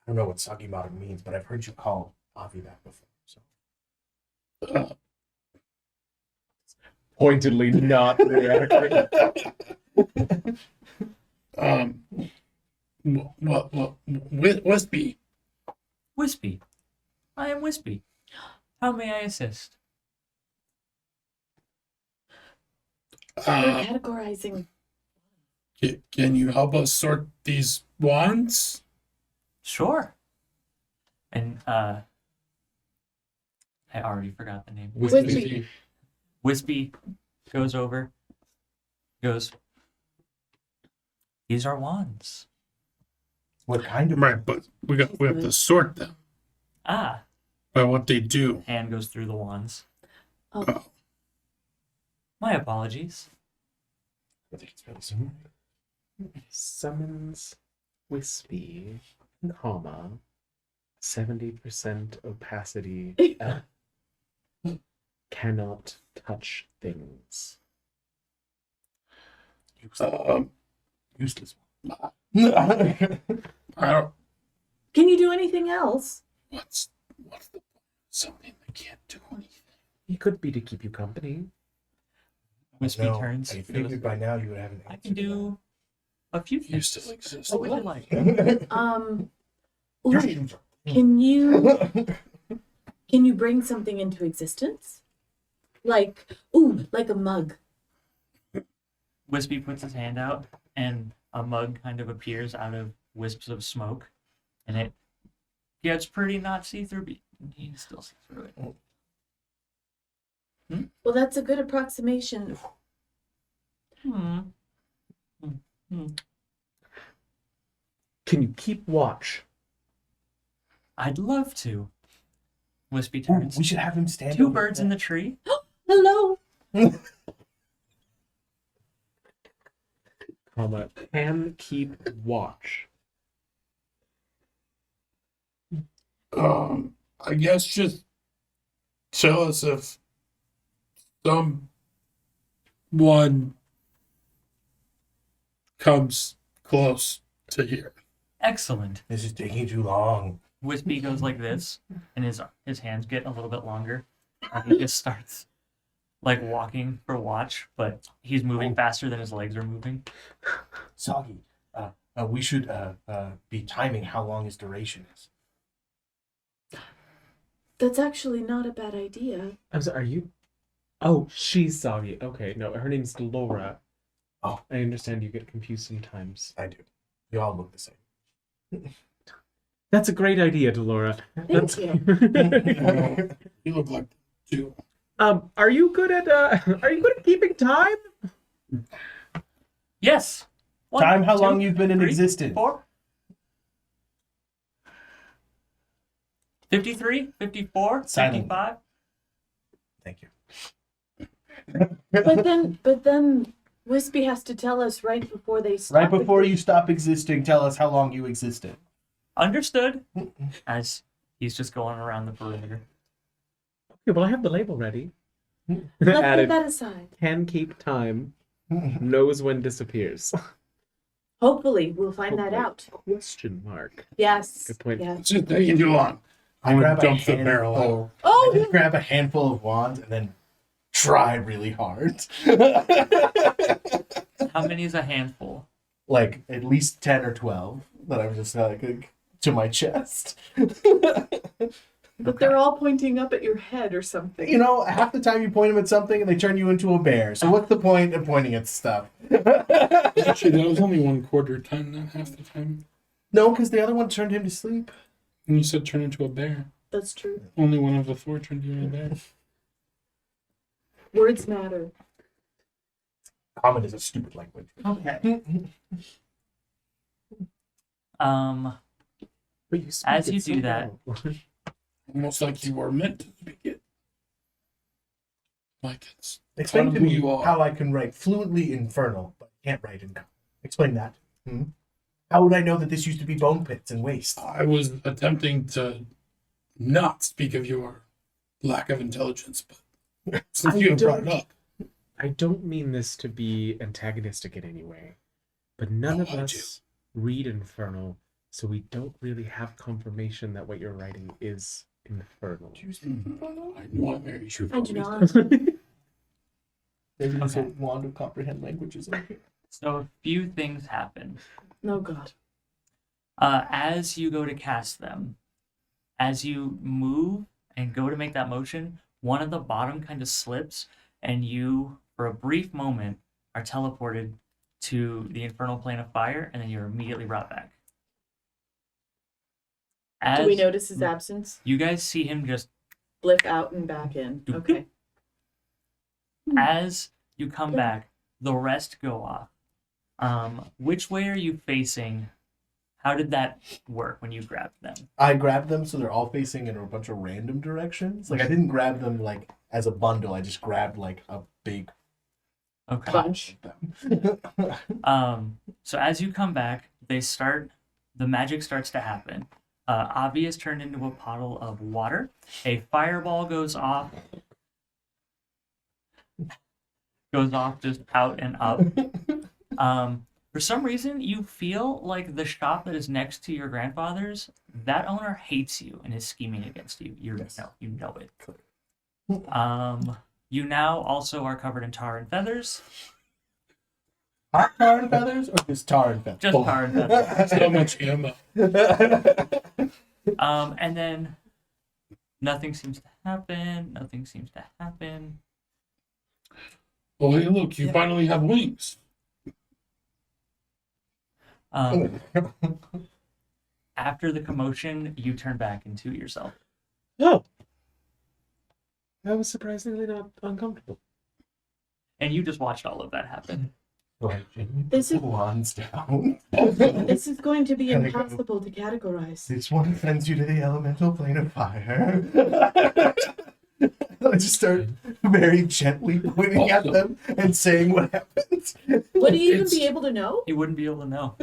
don't know what Soggy Bottom means, but I've heard you call Avi that before. So Pointedly not reacting. Wispy. Wispy. I am Wispy. How may I assist? we're Uh, categorizing. can you help us sort these wands? Sure. And I already forgot the name. Wispy. Wispy goes over, goes, these are wands. what kind of Right, but we have to sort them Ah, by what they do. hand goes through the wands. Oh, My apologies. I think it's really similar. Summons Wispy, comma, 70% opacity. Cannot touch things. Useless. I don't. Can you do anything else? What's the point of something that can't do anything? He could be to keep you company. Wispy No, turns. I to the- figured by now you would have an I answer can to do a few You things. still exist. What would you like? that. Your Ooh, shoes are- can you bring something into existence? Like a mug. Wispy puts his hand out, and a mug kind of appears out of wisps of smoke, and it gets pretty not see-through, but you can still see through it. Well, that's a good approximation. Hmm. Can you keep watch? I'd love to. Wispy Ooh, turns. we should have him stand Two over birds there. in the tree. Hello. Comma, can keep watch. I guess just tell us if someone comes close to here. Excellent. This is taking too long. Wispy goes like this, and his hands get a little bit longer, and he just starts like walking for watch, but he's moving faster than his legs are moving. Soggy, we should be timing how long his duration is. That's actually not a bad idea. I'm sorry, are you? Oh, she's Soggy. Okay, no, her name's Laura. Oh. I understand you get confused sometimes. I do. You all look the same. That's a great idea, Delora. Thank you. You look like two. Are you good at keeping time? Yes. One, Time how two, long you've been in 3, existence. 4. 53, 54, Silently. 55. Thank you. But then Wispy has to tell us right before they stop. Right before you stop existing, tell us how long you existed. Understood. As he's just going around the perimeter. Okay, well, I have the label ready. Let's put Added, that aside. can keep time, knows when disappears. Hopefully, we'll find that out. Question mark. Yes. Good point. Yeah. It's just taking too long. I'm gonna dump the barrel out. Oh, I just grab a handful of wands and then try really hard. How many is a handful? Like at least 10 or 12 that I'm just like to my chest. but they're all pointing up at your head or something. You know, half the time you point them at something and they turn you into a bear. So what's the point of pointing at stuff? Actually, that was only 1/4 time, not half the time. No, because the other one turned him to sleep. And you said turn into a bear. That's true. Only one of the 4 turned you into a bear. Words matter. Common is a stupid language. Okay. But you speak As it you so do that- well. Almost like you were meant to speak it. Like it's Explain part to of who me you are. how I can write fluently Infernal, but can't write in Common. Explain that. How would I know that this used to be bone pits and waste? I was attempting to not speak of your lack of intelligence, but since you have brought it up, I don't mean this to be antagonistic in any way, but none of I do. us read Infernal, so we don't really have confirmation that what you're writing is Infernal. Do you speak Infernal? I know I'm very sure. I do not. Maybe there's a Okay. wand of comprehend languages in here. So a few things happen. No God. As you go to cast them, as you move and go to make that motion, one at the bottom kind of slips, and you, for a brief moment, are teleported to the infernal plane of fire, and then you're immediately brought back. Do we As notice his absence? you guys see him just Blip out and back in. Doop, Okay. as you come back, the rest go off. Which way are you facing? How did that work when you grabbed them? I grabbed them so they're all facing in a bunch of random directions. Like I didn't grab them like as a bundle. I just grabbed like a big Okay. Bunch. of them. So as you come back, the magic starts to happen. Avi is turned into a puddle of water. A fireball goes off. goes off just out and up. For some reason, you feel like the shop that is next to your grandfather's, that owner hates you and is scheming against you. Yes. You know it. You now also are covered in tar and feathers. Hot tar and feathers, or just tar and feathers? Just tar and feathers. So much ammo. And then nothing seems to happen. Nothing seems to happen. Oh, hey, look, you finally have wings. After the commotion, you turn back into yourself. Oh, that was surprisingly not uncomfortable. And you just watched all of that happen. This is- wands down. This is going to be Can I go? impossible to categorize. This one sends you to the elemental plane of fire. I just start very gently pointing at them and saying what happened. Would he even It's- be able to know? You wouldn't be able to know.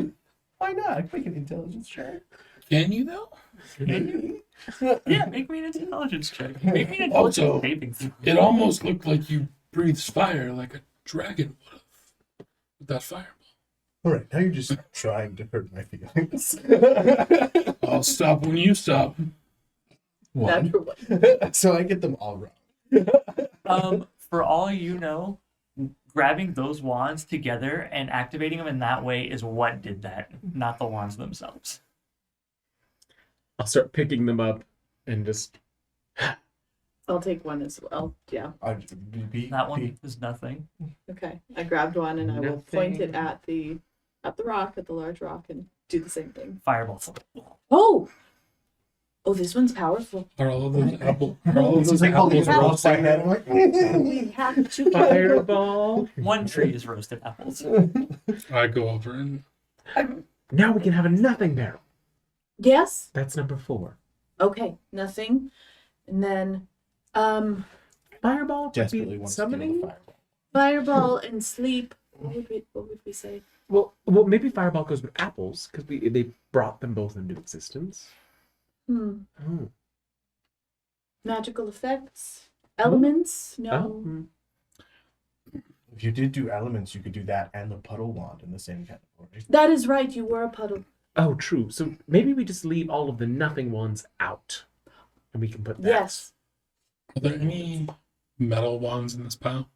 Why not? Make an intelligence check. Can you, though? Yeah, make me an intelligence check. Make me an Also, intelligence saving throw. It almost looked like you breathed fire like a dragon would have with that fireball. All right, now you're just trying to hurt my feelings. I'll stop when you stop. One. Natural one. So I get them all wrong. For all you know, grabbing those wands together and activating them in that way is what did that, not the wands themselves. I'll start picking them up and just. I'll take one as well. Yeah. That one is nothing. Okay. I grabbed one and I will point it Nothing. at the rock, at the large rock, and do the same thing. Fireball. Oh! Oh, this one's powerful. Are all of those apples apples roast by hand? We have to Fireball. One tree is roasted apples. I go over and Now we can have a nothing barrel. Yes. That's number 4. Okay. Nothing. And then Fireball could Desperately be wants summoning. to do a fireball and sleep. What would we say? Well, maybe Fireball goes with apples because they brought them both into existence. Hmm. Oh. Magical effects. Elements? No. Oh. If you did do elements, you could do that and the puddle wand in the same category. That is right. You were a puddle. Oh, true. So maybe we just leave all of the nothing ones out, and we can put that. Yes. are there any metal wands in this pile?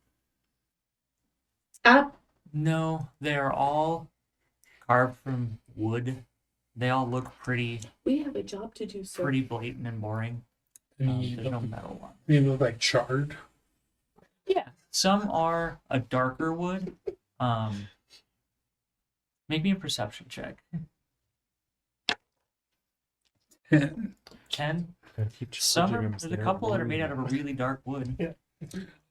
No, they are all carved from wood. They all look pretty We have a job to do, sir. pretty blatant and boring. Any There's no metal one. they look like charred? Yeah, some are a darker wood. Make me a perception check. 10. Gotta keep Some charging are, them so there's a they're couple that are made warm. out of a really dark wood.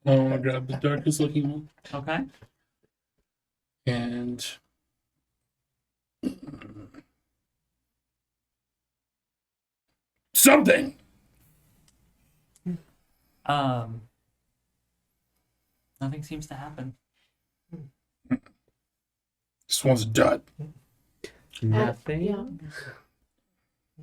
I want to grab the darkest looking one. Okay. And something. Nothing seems to happen. This one's dud. Nothing. Yeah.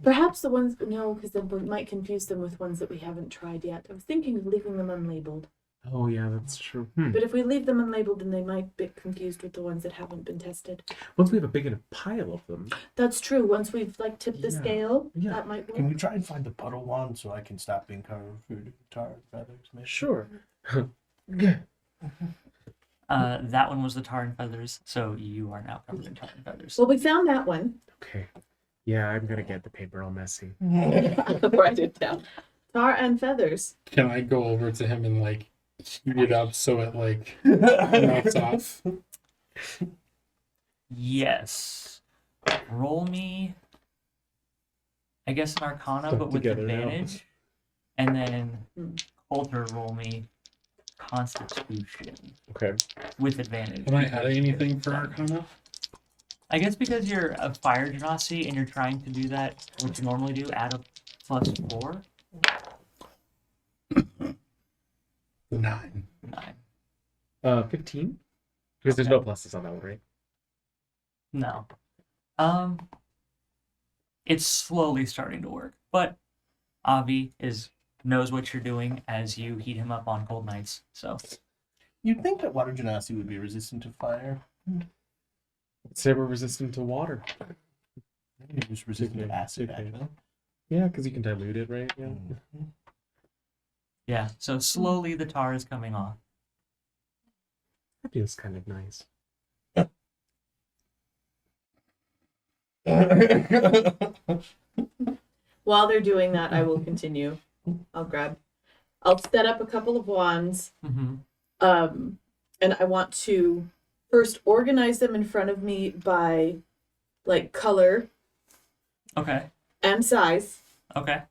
Perhaps the ones, no, because then we might confuse them with ones that we haven't tried yet. I was thinking of leaving them unlabeled. Oh yeah, that's true. But if we leave them unlabeled, then they might get confused with the ones that haven't been tested. Once we have a big enough pile of them. That's true. Once we've tipped the Yeah. scale, Yeah. that might work. Can we try and find the puddle wand so I can stop being covered with tar and feathers? Maybe? Sure. That one was the tar and feathers, so you are now covered in tar and feathers. Well, we found that one. Okay. Yeah, I'm gonna get the paper all messy. Write it down. Tar and feathers. Can I go over to him and heat it up so it melts off? Yes. Roll me, I guess, an Arcana, Stuck but with together now. advantage. And then Coulter, roll me Constitution Okay. with advantage. Am I adding anything for Arcana? I guess because you're a fire genasi and you're trying to do that, which you normally do, add a +4. 9. 9. 15? Because there's no pluses on that one, right? No. It's slowly starting to work, but Avi knows what you're doing as you heat him up on cold nights. So You'd think that water genasi would be resistant to fire. Say we're resistant to water. Maybe it was resistant to acid, actually. Yeah, because you can dilute it, right? Yeah. Yeah, so slowly the tar is coming off. That feels kind of nice. While they're doing that, I will continue. I'll set up a couple of wands. Mm-hmm. And I want to first organize them in front of me by like color Okay. and size. Okay.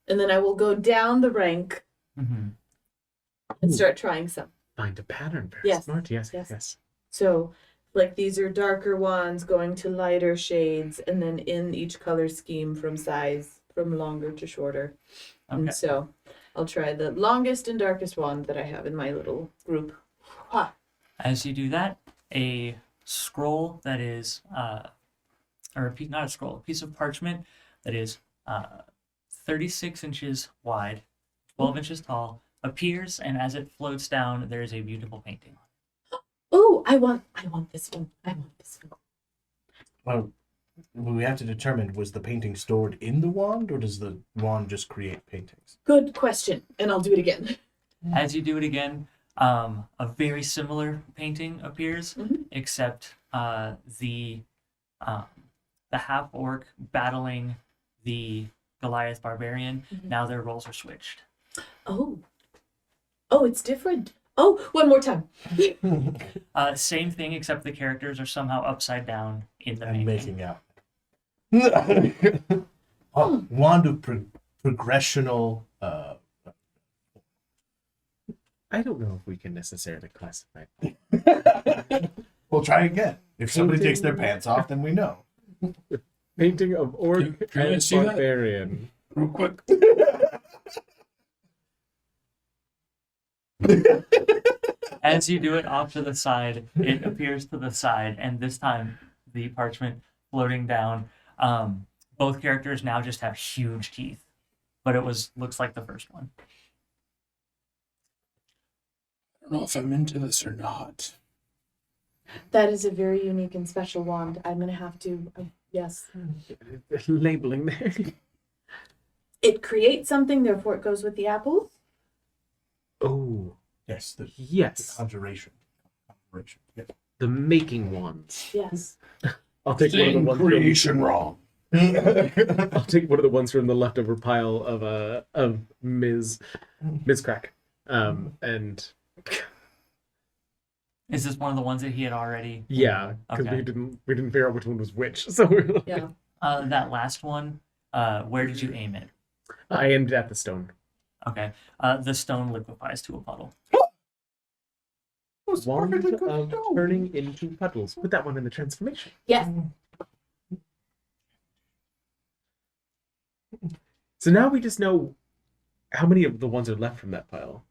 And then I will go down the rank Mm-hmm. and start trying some. Find a pattern. Very Yes, smart. Yes, yes. yes. So, like, these are darker ones going to lighter shades, and then in each color scheme from size, from longer to shorter. Okay. And so, I'll try the longest and darkest one that I have in my little group. Ha! As you do that, a scroll that is, not a scroll, a piece of parchment that is 36 inches wide, 12 inches tall, appears, and as it floats down, there is a beautiful painting. Oh, I want this one. I want this one. Well, we have to determine, was the painting stored in the wand, or does the wand just create paintings? Good question, and I'll do it again. As you do it again, a very similar painting appears, Mhm. except the half orc battling the Goliath barbarian. Mhm. Now their roles are switched. Oh, it's different. Oh, one more time. Same thing, except the characters are somehow upside down in the And painting. making out. Oh, wand of progressional. I don't know if we can necessarily classify. We'll try again. If somebody takes their pants off, then we know. Painting of orc Can I and see that? barbarian. Real quick. As you do it off to the side, it appears to the side, and this time the parchment floating down. Both characters now just have huge teeth, but it looks like the first one. I don't know if I'm into this or not. That is a very unique and special wand. I'm gonna have to. Yes. Labeling there. It creates something, therefore it goes with the apples. Oh, Yes, the yes. conjuration. Yes. The making ones. Yes. I'll take one of the Saying ones creation wrong. I'll take one of the ones from the leftover pile of Ms. Crack. And Is this one of the ones that he had already? yeah, because Okay. we didn't figure out which one was which. So we're like, Yeah. That last one, where did you aim it? I aimed at the stone. Okay. The stone liquefies to a puddle. Wand of turning into puddles. Put that one in the transformation. Yes. So now we just know how many of the ones are left from that pile.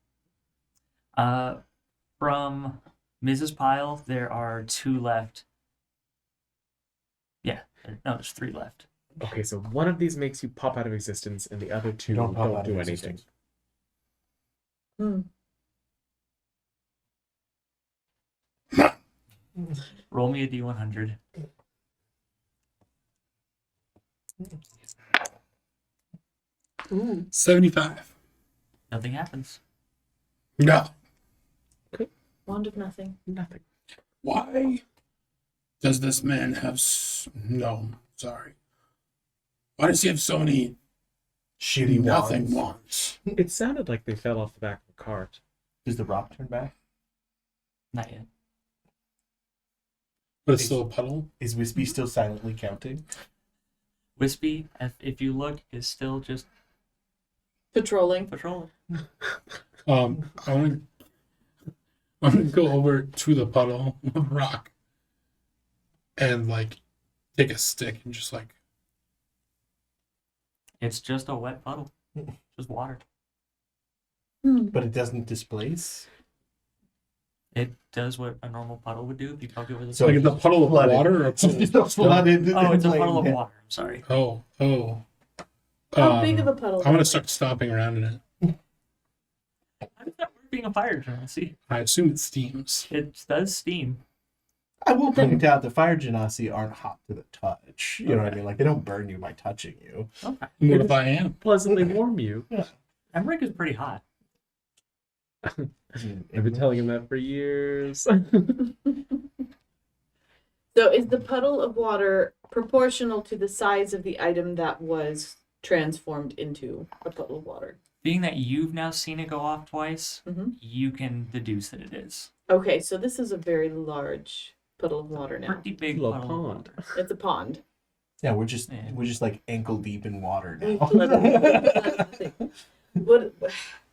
From Mrs. Pile, there are 2 left. Yeah, there's 3 left. Okay, so one of these makes you pop out of existence, and the other 2 Don't don't, pop out do of anything. existence. Roll me a d100. Ooh. 75. Nothing happens. No. Wand of nothing. Nothing. Why does this man have no, sorry. Why does he have so many Shitty nothing wands. wands? It sounded like they fell off the back of a cart. Does the rock turn back? Not yet. But it's still a puddle? Is Wispy still silently counting? Wispy, if you look, is still just Patrolling. patrolling. I want to go over to the puddle of rock and like take a stick and just like It's just a wet puddle. Just water. But it doesn't displace? It does what a normal puddle would do if you poke it with a So like it's a puddle of flooded. water or a puddle It's not flooded. Oh, it's a puddle of water. I'm sorry. Oh. How big of a puddle? I'm gonna start stomping around in it. How does that work being a fire genasi. I assume it steams. It does steam. I will point out the fire genasi aren't hot to the touch. You know what I mean? Like they don't burn you by touching you. Okay. What if I am? Pleasantly warm you. Emmerich is pretty hot. I've been telling him that for years. So is the puddle of water proportional to the size of the item that was transformed into a puddle of water? Being that you've now seen it go off twice, Mhm. you can deduce that it is. Okay, so this is a very large puddle of water now. Pretty big Little puddle of pond. water. It's a pond. Yeah, we're just Yeah. like ankle deep in water We've now. literally- What?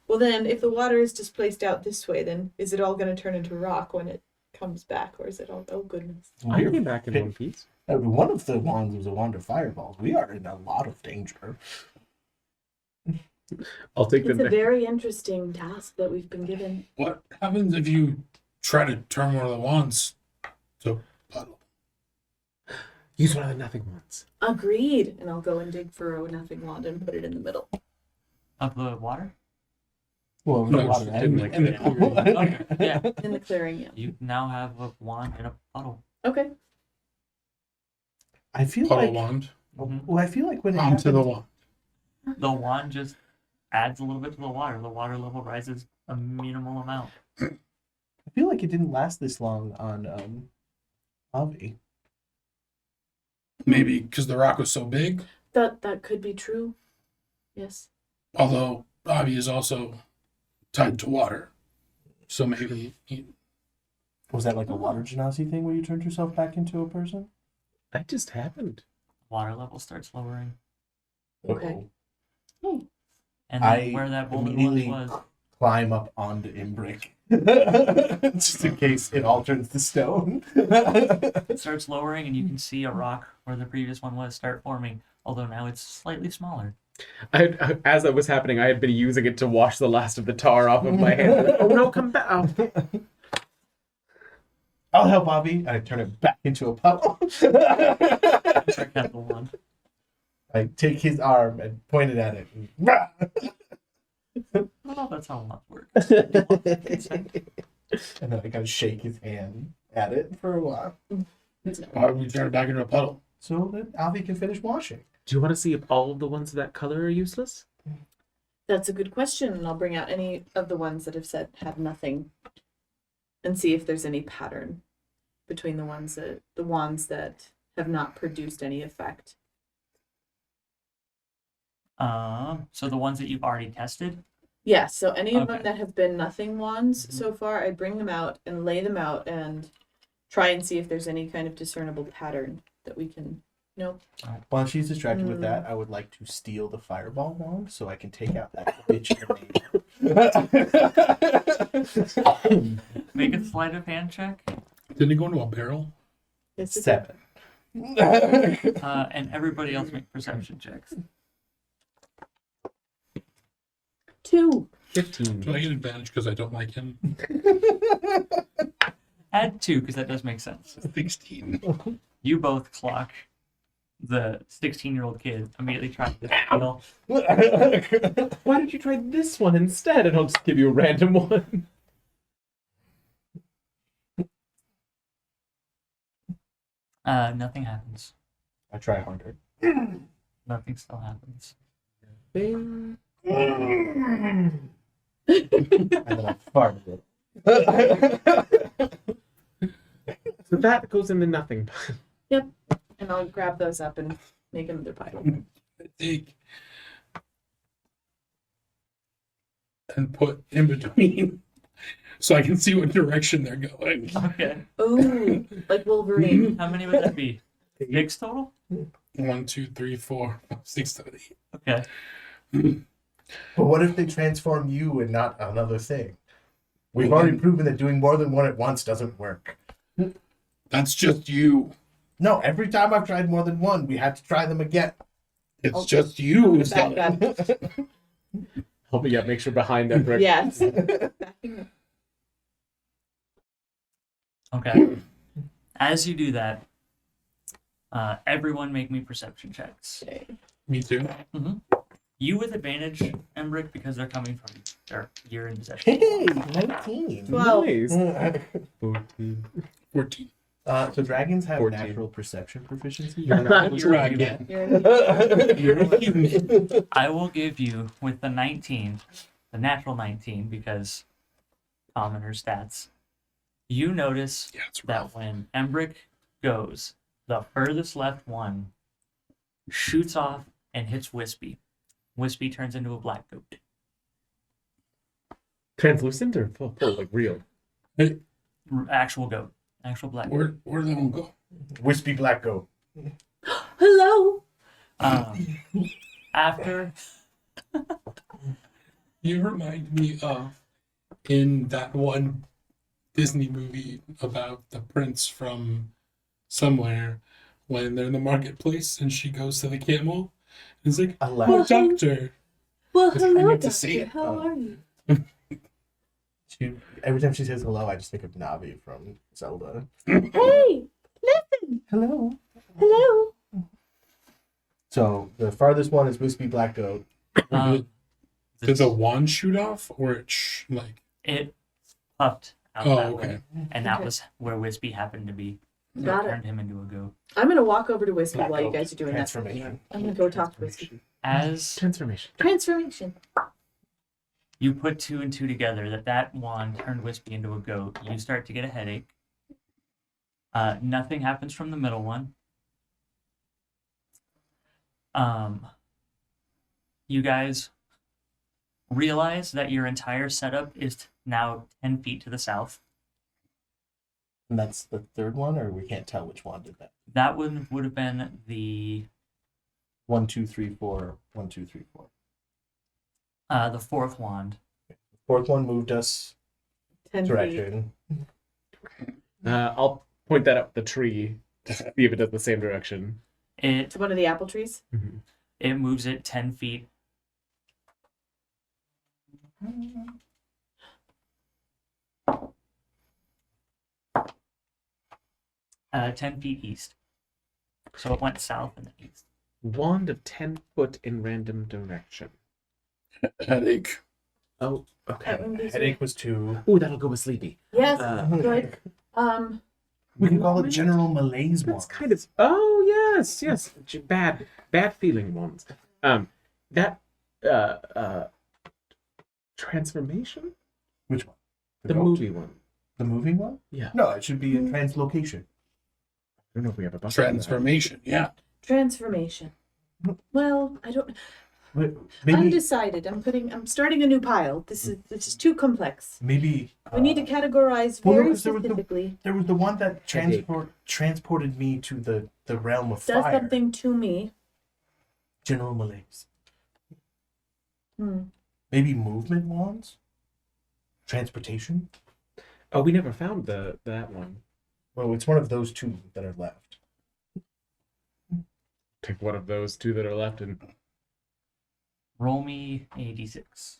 Well, then, if the water is displaced out this way, then is it all going to turn into rock when it comes back, or is it all? Oh goodness! I came back in one piece. One of the wands was a wand of fireballs. We are in a lot of danger. I'll take It's them. a very interesting task that we've been given. What happens if you try to turn one of the wands to a puddle? Use one of the nothing ones. Agreed. And I'll go and dig for a nothing wand and put it in the middle. Of the water? Well, No, water just and in the clearing. Okay. Yeah. In the clearing, yeah. You now have a wand and a puddle. Okay. I feel Puddle like wand well, I feel like when it onto the happened, wand. The wand just adds a little bit to the water. The water level rises a minimal amount. I feel like it didn't last this long on Avi. Maybe because the rock was so big. That could be true. Yes. Although Bobby is also tied to water, so maybe Was that like a water genasi thing where you turned yourself back into a person? That just happened. Water level starts lowering. Okay. Uh-oh. And I then where that boulder immediately was, climb up onto Imbrick. Just in case it alters the stone. it starts lowering and you can see a rock where the previous one was start forming, although now it's slightly smaller. As that was happening, I had been using it to wash the last of the tar off of my hand. Oh no, come back! Oh. I'll help Avi. I turn it back into a puddle. Check out the wand. I take his arm and point it at it. Well, that's how wands work. And then I kind of shake his hand at it for a while. why would you turn it back into a puddle? So that Avi can finish washing. Do you want to see if all of the ones of that color are useless? That's a good question, and I'll bring out any of the ones that have said have nothing, and see if there's any pattern between the wands that have not produced any effect. So the ones that you've already tested, Yeah, so any of them Okay. that have been nothing wands Mhm. so far, I bring them out and lay them out and try and see if there's any kind of discernible pattern that we can. Nope. While she's distracted with that, I would like to steal the fireball wand so I can take out that bitch grenade. make a sleight of hand check, Didn't it go into a barrel? It's a- 7. and everybody else make perception checks. 2. 15. Do I get advantage because I don't like him? Add 2, because that does make sense. 16. You both clock the 16-year-old kid immediately trying to steal. Why don't you try this one instead? And I'll just give you a random one. Nothing happens. I try harder. Nothing still happens. Bing. And then I farted it. So that goes in the nothing. And I'll grab those up and make another pile. Take and put in between so I can see what direction they're going. Okay. Ooh, like Wolverine. How many would that be? 6 total? 1, 2, 3, 4, 5, 6, 7, 8. Okay. But what if they transform you and not another thing? We've already proven that doing more than one at once doesn't work. That's just you. No, every time I've tried more than one, we had to try them again. It's Oh. just you. who's Back done it. up. Help me up, make sure behind that correct. Yes. Backing up. Okay. As you do that, everyone make me perception checks. Okay. Me too. You with advantage, Embrick, because they're coming from you. You're in possession. Hey, 19. 12. Nice. 14. 14. So dragons have 14. natural perception proficiency. You're not a You're a dragon. You're You're a human. I will give you with the 19, the natural 19, because commoner stats. You notice Yeah, it's that rough. when Embrick goes, the furthest left one shoots off and hits Wispy. Wispy turns into a black goat. Translucent or full like real? Actual goat. Actual black goat. Where did that one go? Wispy black goat. Hello. After You remind me of in that one Disney movie about the prince from somewhere when they're in the marketplace and she goes to the camel and it's like, Aladdin. oh, doctor. Well, That's how I hello, meant to doctor. say it. How are you? Every time she says hello, I just think of Navi from Zelda. Hey, listen. Hello. Hello. So the farthest one is Wispy black goat. Did the wand shoot off or like? it puffed out Oh, that okay. way, and that Okay. was where Wispy happened to be. So Got it it. turned him into a goat. I'm gonna walk over to Whiskey Black while you goat guys are doing that. transformation. I'm gonna go talk to Whiskey. As Transformation. Transformation. you put two and two together, that wand turned Wispy into a goat, you start to get a headache. Nothing happens from the middle one. You guys realize that your entire setup is now 10 feet to the south. And that's the third one, or we can't tell which one did that. That one would have been the 1, 2, 3, 4. 1, 2, 3, 4. the fourth wand. Fourth one moved us 10 feet. direction. I'll point that up the tree to see if it does the same direction. It To one of the apple trees. it moves it 10 feet. 10 feet east. So it went south and then east. Wand of 10 foot in random direction. Headache. Oh, That one gives Headache was 2. Ooh, that'll go with sleepy. Yes. Uh, Good. We can call it general malaise one. That's kind of. Oh yes. Bad feeling ones. That transformation. Which one? The goat? movie one. The moving one? Yeah. No, it should be a translocation. I don't know if we have a bus on that. Transformation. Yeah. Transformation. Well, I don't. Maybe Undecided. I'm starting a new pile. This is too complex. maybe We need to categorize well, no, very 'cause there was the- specifically. there was the one that Headache. transported me to the realm of Does fire. something to me. General malaise. Hmm. Maybe movement wands? Transportation? Oh, we never found that one. Well, it's one of those two that are left. Take one of those two that are left and Roll me a d6.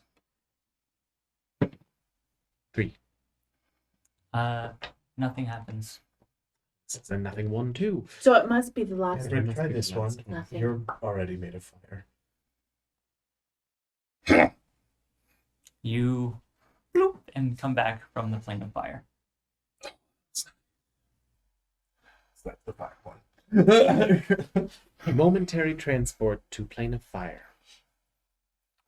3. Nothing happens. So nothing 1, 2. So it must be the last Andrew, one. try this one. Nothing. You're already made of fire. You bloop, and come back from the flame of fire. So that's the fire one. Momentary transport to plane of fire.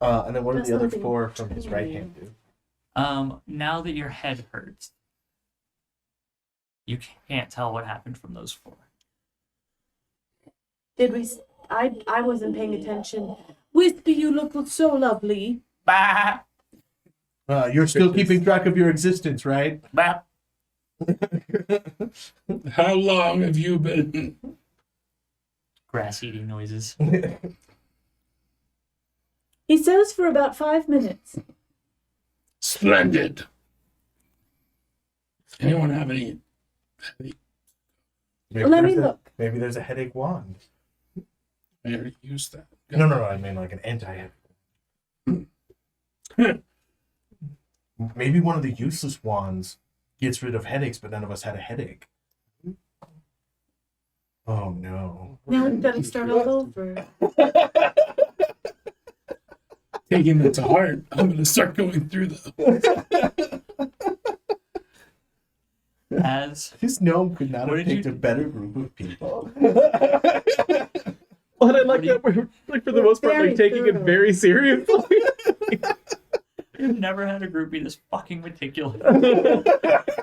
And then what are That's the other nothing 4 from his to right me. hand do? Now that your head hurts, you can't tell what happened from those 4. Did we? I wasn't paying attention. Wispy, you look so lovely. Bah! You're still keeping track of your existence, right? Bah! How long have you been? Grass eating noises. He says for about 5 minutes. Splendid. Anyone have any? Maybe Let me there's look. Maybe there's a headache wand. I already used that. No, I mean like an anti-headache. Maybe one of the useless wands gets rid of headaches, but none of us had a headache. Oh no. Now we've got to start all over. taking that to heart. I'm gonna start going through them. As This gnome could not What have did picked you a better group of people. But I like that we're like for the most part Very like taking it thorough. very seriously. I've never had a group be this fucking meticulous.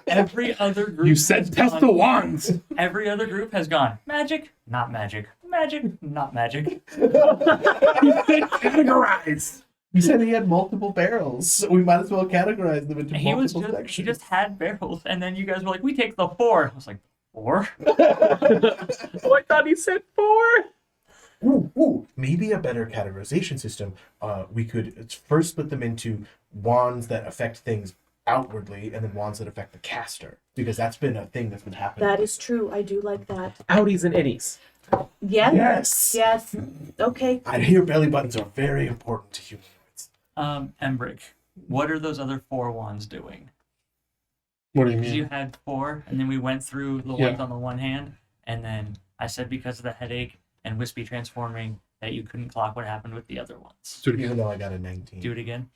Every other group You has said test gone- the wands. Every other group has gone magic, not magic, magic, not magic. You said categorize. He said he had multiple barrels, so we might as well categorize them into He was multiple just sections. he just had barrels, and then you guys were like, "We take the 4." I was like, 4? Oh, I thought he said 4. Ooh, maybe a better categorization system. We could first split them into wands that affect things outwardly, and then wands that affect the caster, because that's been a thing that's been happening. That is true. I do like that. Outies and innies. Yes. Yes. Yes. Okay. I hear belly buttons are very important to humanoids. Embrick, what are those other 4 wands doing? What do you Because you mean? had 4, and then we went through the ones on the one hand, and then I said because of the headache and wispy transforming that you couldn't clock what happened with the other ones. Do it Even again. though I got a 19. Do it again.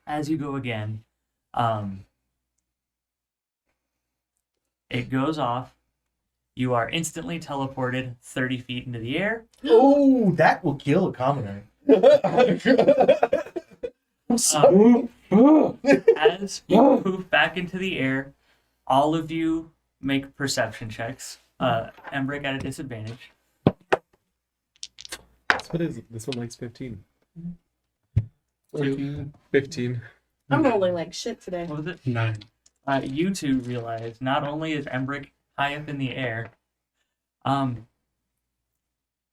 As you go again, it goes off. You are instantly teleported 30 feet into the air. Oh, that will kill a commoner. As you poof back into the air, all of you make perception checks. Embrick at a disadvantage. What is it? This one likes 15. 14, 15. I'm rolling like shit today. What was it? 9. You two realize not only is Embrick high up in the air,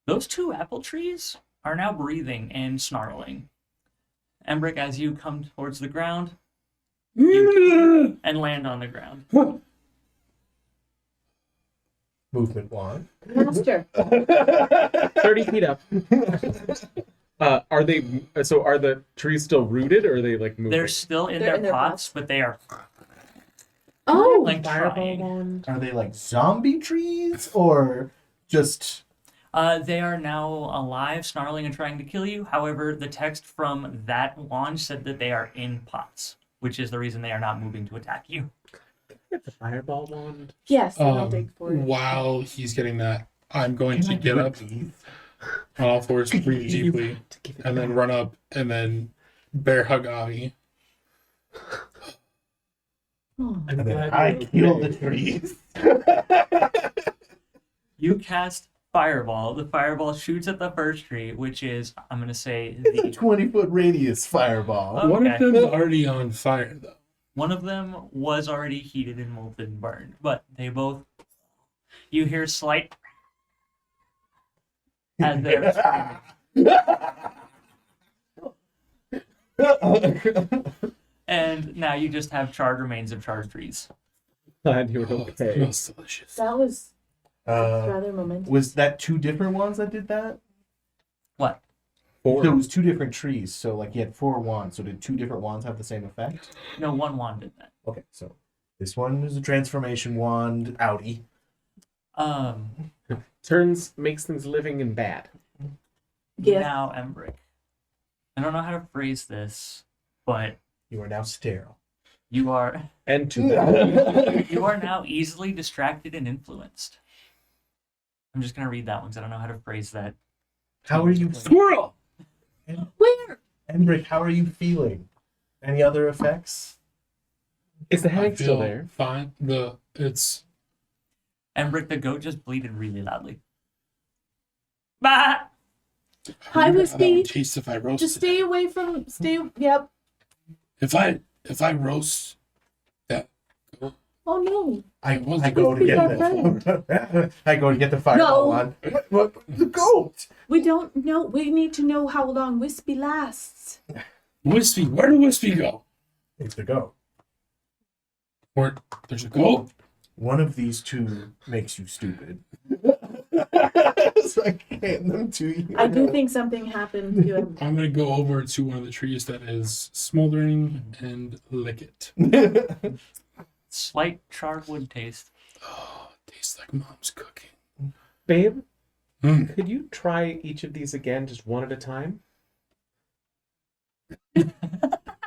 those 2 apple trees are now breathing and snarling. Embrick, as you come towards the ground and land on the ground. Movement wand. Master. 30 feet up. Are they? So are the trees still rooted, or are they like moving? They're still in They're their in their pots, pots. but they are Oh. like Fireball trying. wand. Are they like zombie trees or just? They are now alive, snarling and trying to kill you. However, the text from that wand said that they are in pots, which is the reason they are not moving to attack you. Get the fireball wand. Yes. And I'll dig for it. While he's getting that, I'm going Can I to get do it, up please? on all fours, breathe deeply, and then run up and then bear hug Avi. Oh. And then I kill the trees. You cast Fireball. The fireball shoots at the first tree, which is, I'm going to say, the 20-foot radius fireball. Oh. One of Okay. them's already on fire, though. one of them was already heated and molten and burned, but they both. You hear slight. As they're screaming. And now you just have charred remains of charred trees. Glad you were Oh, it okay. smells delicious. That was Uh, rather momentous. was that 2 different ones that did that? What? Four. There was 2 different trees, so like you had 4 wands. So did 2 different wands have the same effect? No, one wand did that. Okay, so this one is a transformation wand, outie. Turns makes things living and bad. Yeah. Now, Embrick. I don't know how to phrase this, but You are now sterile. you are And to that. you are now easily distracted and influenced. I'm just gonna read that one because I don't know how to phrase that. How are you, Squirrel! Where? Embrick? How are you feeling? Any other effects? Is the I headache still feel there? fine. It's Embrick, the goat just bleated really loudly. Bah! Hi, I wonder how that Whiskey. would taste if I roast Just it. stay away from. Yep. If I roast that, Oh no. I wasn't go to Whiskey's get our the I go to get the fireball No. wand. What? The goat. We don't know. We need to know how long Wispy lasts. Wispy, where did Wispy go? It's the goat. Where there's a goat. One of these 2 makes you stupid. So I hand them to you. I do think something happened to him. I'm gonna go over to one of the trees that is smoldering and lick it. Slight charred wood taste. Oh, it tastes like mom's cooking. Babe, Mm. could you try each of these again, just one at a time?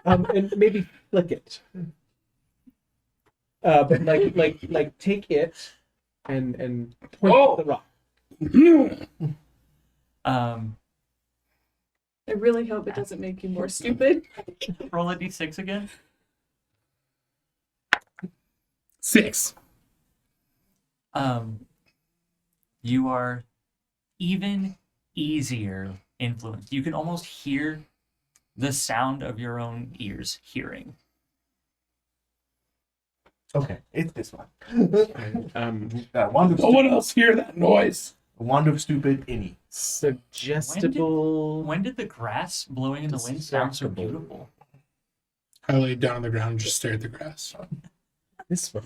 And maybe flick it. But like take it and point at the rock. I really hope it doesn't make you more stupid. Roll a d6 again. 6. You are even easier influenced. You can almost hear the sound of your own ears hearing. Okay, it's this one. No one else hear that noise. Wand of stupid any. Suggestible. When did the grass blowing in the wind sound so beautiful? I laid down on the ground and just stared at the grass. This one.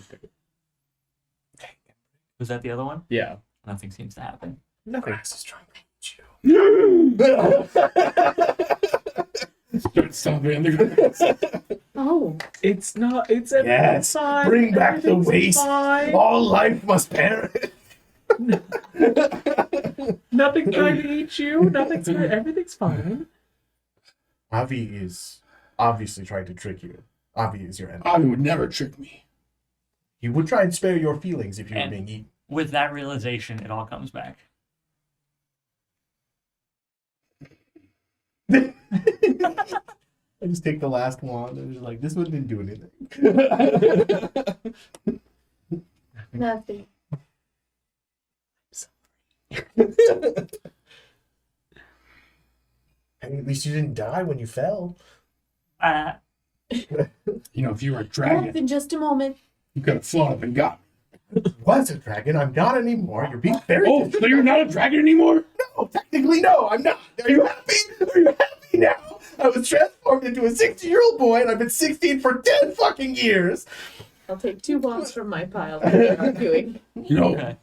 Was that the other one? Yeah. Nothing seems to happen. Nothing. Grass is trying to eat you. Start stomping on the grass. Oh. It's not. It's Yes, fine. bring back the Everything's waste. fine. All life must perish. Nothing's trying to eat you. Nothing's. Everything's fine. Avi is obviously trying to trick you. Avi is your enemy. Avi would never trick me. He would try and spare your feelings if you were And- being eaten. With that realization, it all comes back. I just take the last one and just like, this one didn't do anything. Nothing. Hey, at least you didn't die when you fell. You know, if you were a More dragon, than just a moment. you could have flown up and got me. Was a dragon. I'm not anymore. You're being very Oh, so you're not a dragon anymore? No, technically, no, I'm not. Are you happy? Are you happy now? I was transformed into a 60-year-old boy, and I've been 16 for 10 fucking years. I'll take 2 wands from my pile. We're arguing. You know, Okay.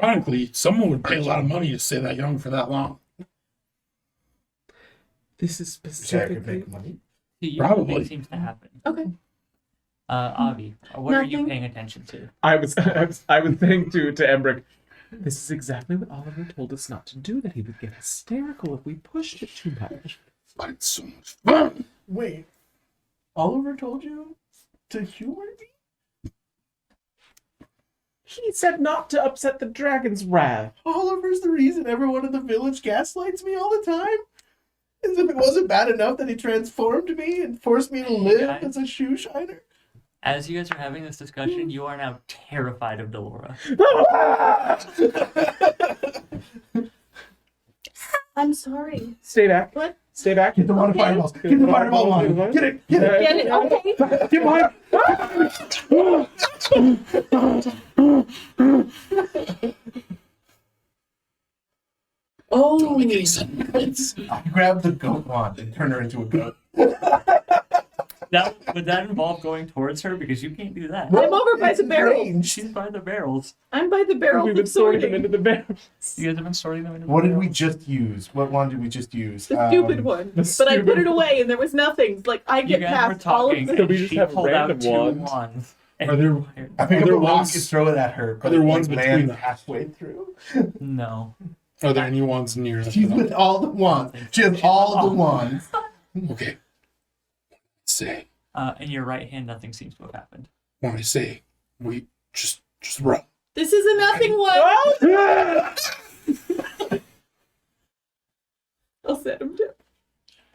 ironically, someone would pay a lot of money to stay that young for that long. This is Wish I could specifically. make money. Probably. Nothing seems to happen. Okay. Avi, what are you Nothing. paying attention to? I was saying to Embrick, this is exactly what Oliver told us not to do. That he would get hysterical if we pushed it too much. But it's so much fun. Wait, Oliver told you to humor me? He said not to upset the dragon's wrath. Oliver's the reason everyone in the village gaslights me all the time? As if it wasn't bad enough that he transformed me and forced me to live Okay. as a shoe shiner? As you guys are having this discussion, you are now terrified of Delora. I'm sorry. Stay back. What? Stay back. Get the water fireballs. Get the fireball one. Get it. Get it. Get it? Okay. Get behind. Oh. I grab the goat wand and turn her into a goat. Would that involve going towards her? Because you can't do that. I'm over by the barrel. Range. She's by the barrels. I'm by the barrel. We've been sorting them into the barrels. You guys have been sorting them into What did barrels? we just use? What wand did we just use? The stupid one. the But I put stupid- it away and there was nothing. Like, I You get guys were past all of talking, the... So we and just she have a pulled out random 2 wand. wands. Are there- I pick Are up there a rock ones- and throw it at her. are there ones like, between land them? halfway through? No. Are there any ones near us? She's with all the wands. She has all the wands. Okay. Say, In your right hand, nothing seems to have happened. when I say, we just run. This is a nothing one. I'll set him down.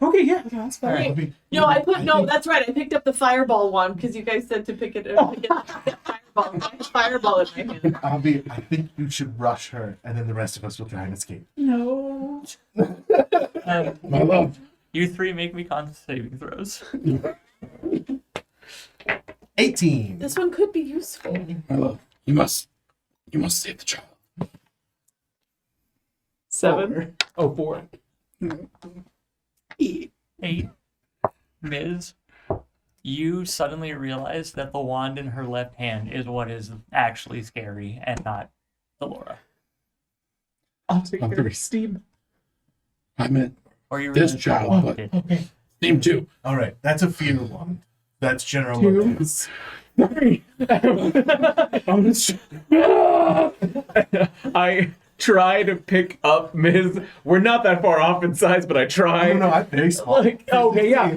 Okay, yeah, that's fine. Alright. I'll be- No, I put... No, think- that's right. I picked up the fireball one because you guys said to pick it up. Fireball. I have fireball in my hand. I think you should rush her, and then the rest of us will try and escape. No. My love. You 3 make me con saving throws. 18. This one could be useful. My love. You must save the child. 7. Oh, 4. 8. Ms. You suddenly realize that the wand in her left hand is what is actually scary and not Delora. I'll take I'm care of three. Steam. I meant Or you this realize child, what but did. name 2. All right, that's a fear wand. That's general 2. awareness. 3. I'm just... I try to pick up Ms. We're not that far off in size, but I try. No, I'm very small. Like, okay, yeah.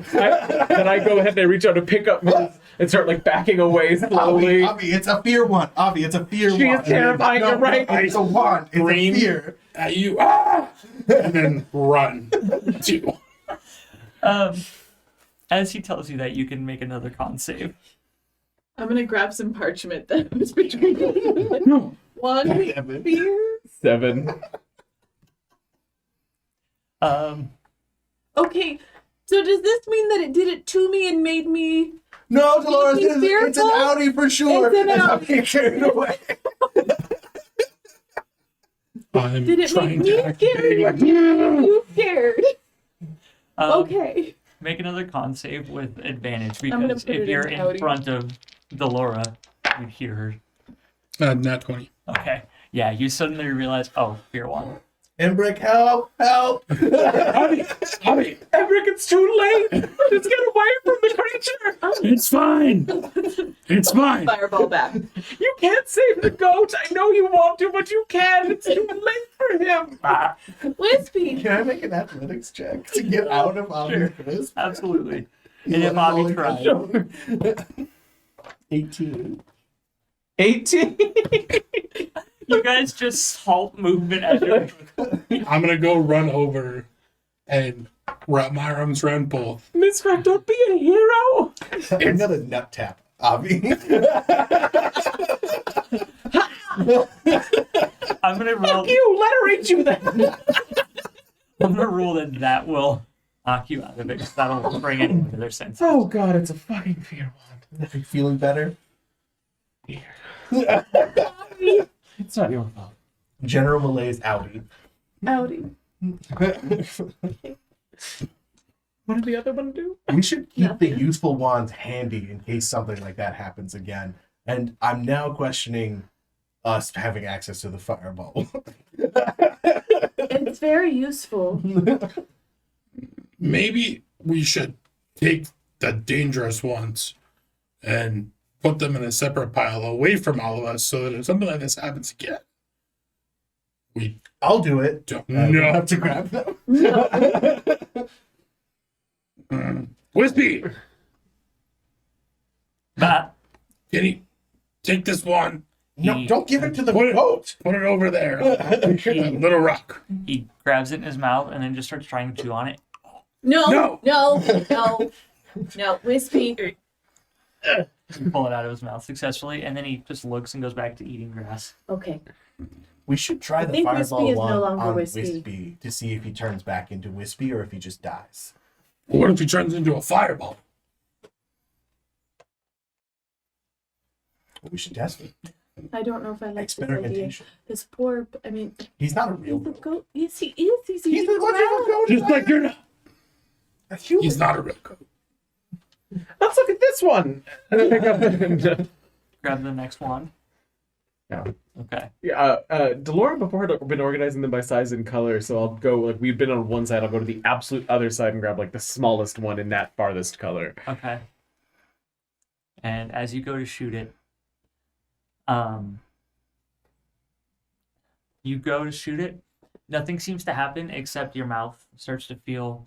Then I go ahead and I reach out to pick up Ms. and start like backing away slowly. Avi, it's a fear wand. Avi, it's a fear She wand. is terrifying, you're right. It's a wand. It's Scream. a fear. At you, and then run. To. As he tells you that, you can make another con save. I'm gonna grab some parchment that was between No. one fear. 7. Okay, so does this mean that it did it to me and made me? No, Dolores, Make me it's an fearful? Audi for sure. It's an I'm Audi. being carried away. I'm Did it make trying me to act scared? big, like, You scared? Um, Okay. Make another con save with advantage gonna because put if it you're in in Audi. front of Delora, you'd hear her. Nat 20. Okay. Yeah, you suddenly realize, oh, fear one. Embrick, help, help. Abby, Emric, it's too late. Just get away from the creature. it's fine. It's fine. Fireball back. You can't save the goat. I know you want to, but you can't. It's too late for him. Wispy. Can I make an athletics check to get out of Avi's fist? Absolutely. And if Avi tries, 18. 18. you guys just halt movement as you're I'm gonna go run over and wrap my arms around both. Miss Frank, don't be a hero. I'm gonna nut tap Avi. I'm gonna roll. You let her eat you then. I'm gonna rule that will knock you out of it. 'Cause that'll bring anyone to their senses. Oh God, it's a fucking fear wand. Are you feeling better? It's not your fault. General Malaise Audi. Audi. What did the other one do? We should keep the useful wands handy in case something like that happens again. And I'm now questioning us having access to the fireball. It's very useful. Maybe we should take the dangerous ones and put them in a separate pile away from all of us so that if something like this happens again, we I'll do it. don't No. know. Have to grab them. Wispy, But can you take this one? No, don't give it to the Put it- goat. Put it over there. That little rock. he grabs it in his mouth and then just starts trying to chew on it. No. Wispy. Pull it out of his mouth successfully, and then he just looks and goes back to eating grass. Okay. We should try the think fireball Wispy is no one longer on Wispy. Wispy to see if he turns back into Wispy or if he just dies. What if he turns into a fireball? We should test it. I don't know if I like this idea. Experimentation. This poor, I mean, He's not a real he's a goat. goat. Yes, he is. He's He's eating as much of a grass. goat Just as like you're not. a human. He's not a real goat. Let's look at this one. And then pick up the. Grab the next one. Yeah. Okay. Yeah, Delora before had been organizing them by size and color, so I'll go like we've been on one side. I'll go to the absolute other side and grab like the smallest one in that farthest color. Okay. And as you go to shoot it, you go to shoot it. Nothing seems to happen except your mouth starts to feel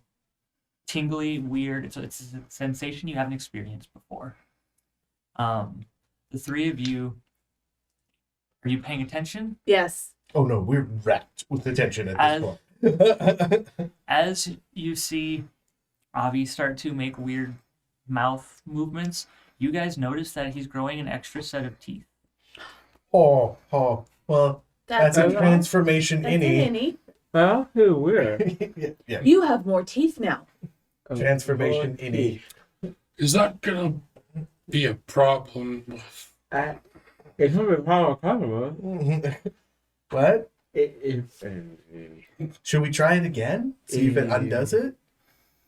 tingly, weird. It's a sensation you haven't experienced before. The three of you, are you paying attention? Yes. Oh no, we're wrecked with attention at As- this point. As you see Avi start to make weird mouth movements, you guys notice that he's growing an extra set of teeth. Oh, well, that's a That's transformation That's an innie. innie. Well, who where? Yeah, You have more teeth now. transformation innie. Is that gonna be a problem with It's not a problem. What? Should we try it again? See if it undoes it?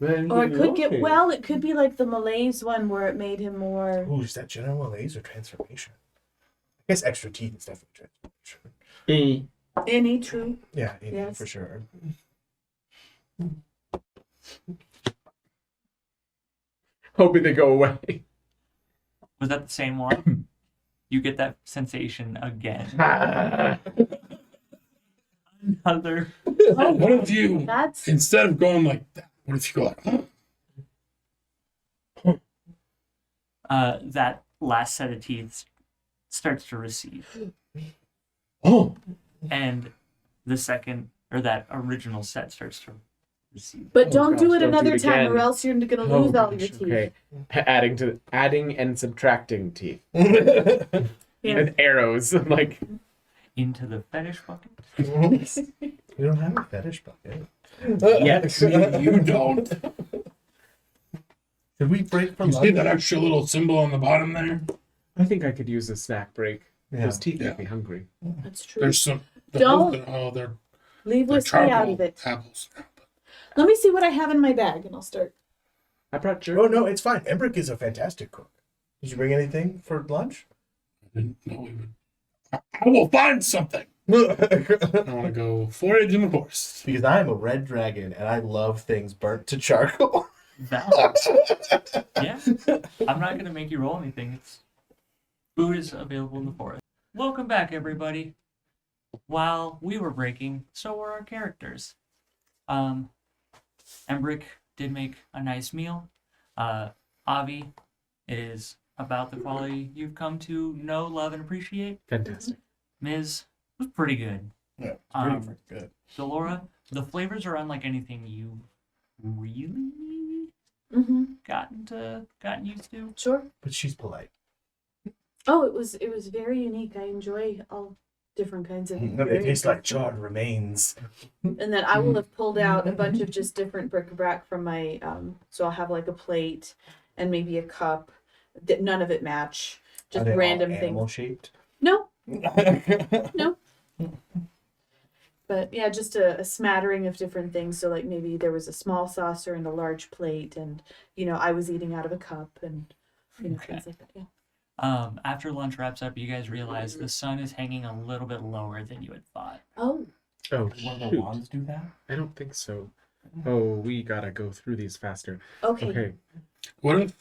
Or it could get, well, it could be like the Malaise one where it made him more. Ooh, is that general malaise or transformation? I guess extra teeth is definitely transformation. Innie, true. Yeah, Yes. for sure. Hoping they go away. Was that the same one? You get that sensation again. other. What if you, That's instead of going like that, what if you go like, That last set of teeth starts to recede, oh, and the second or that original set starts to recede. but Oh, don't do gosh, it don't do another it time, or again. else you're gonna Oh, lose all your gosh, teeth. okay. Adding and subtracting teeth Yeah. and arrows. Like Into the fetish bucket. We don't have a fetish bucket. Yes. you don't. Did we break from You see that extra little symbol on the bottom there? I think I could use a snack break. Yeah. Those teeth Yeah. make me hungry. That's true. There's some. Don't. They're Leave whiskey charcoal out of it. apples. Let me see what I have in my bag, and I'll start. I brought jerky. Oh no, it's fine. Embrick is a fantastic cook. Did you bring anything for lunch? I didn't know we would. I will find something. Because I want to go forage in the forest. I am a red dragon and I love things burnt to charcoal. Valid. Yeah. I'm not gonna make you roll anything. It's food is available in the forest. Welcome back, everybody. While we were breaking, so were our characters. Embrick did make a nice meal. Avi is about the quality you've come to know, love, and appreciate. Fantastic. Ms. was pretty good. Yeah, it's pretty Um, freaking good. Delora, the flavors are unlike anything you really Mm-hmm. gotten used to. Sure. But she's polite. Oh, it was very unique. I enjoy all different kinds of. It tastes like charred remains. And then I will have pulled out a bunch of just different bric-a-brac from my. So I'll have like a plate and maybe a cup. None of it match. Are Just they all random animal things. shaped? No, no. But yeah, just a smattering of different things. So like maybe there was a small saucer and a large plate, and I was eating out of a cup, and Okay. things like that. Yeah. After lunch wraps up, you guys realize the sun is hanging a little bit lower than you had thought. Oh, Oh, One of the shoot. wands do that? I don't think so. Oh, we gotta go through these faster. okay. Okay. What if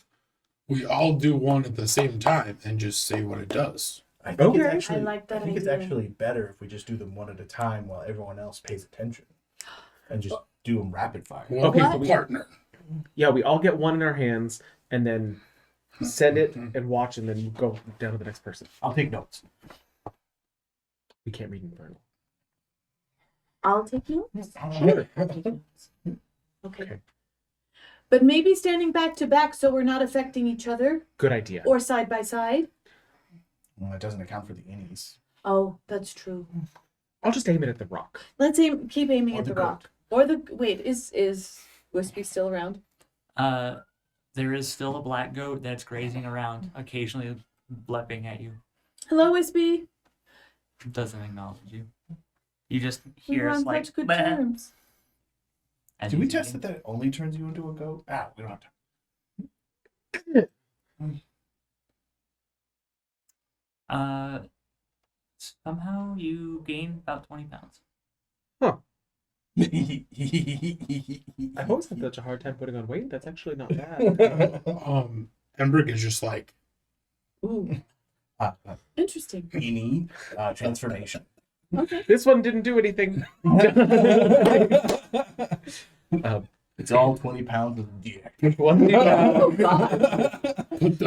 we all do one at the same time and just say what it does? I think Okay. it's actually, I like that I think it's idea. actually better if we just do them one at a time while everyone else pays attention. And just do them rapid fire. Well, Okay, okay, so we- partner. Yeah, we all get one in our hands and then send it and watch and then go down to the next person. I'll take notes. We can't read Infernal. I'll take notes. Sure. Okay. Okay. But maybe standing back to back so we're not affecting each other, Good idea. or side by side. Well, it doesn't account for the innies. Oh, that's true. I'll just aim it at the rock. Let's keep aiming Or at the the rock. Or the wait, is Wispy still around? There is still a black goat that's grazing around, occasionally blepping at you. Hello, Wispy. Doesn't acknowledge you. You just We hear were it's on like, such good "Bleh," terms. as Did we he's test eating. that it only turns you into a goat? Ah, we don't have time. Somehow you gain about 20 pounds. I've always had such a hard time putting on weight. That's actually not bad. Embrick is just like, Ooh, interesting. Innie transformation. Okay. This one didn't do anything. It's all 20 pounds of dick. Oh God. put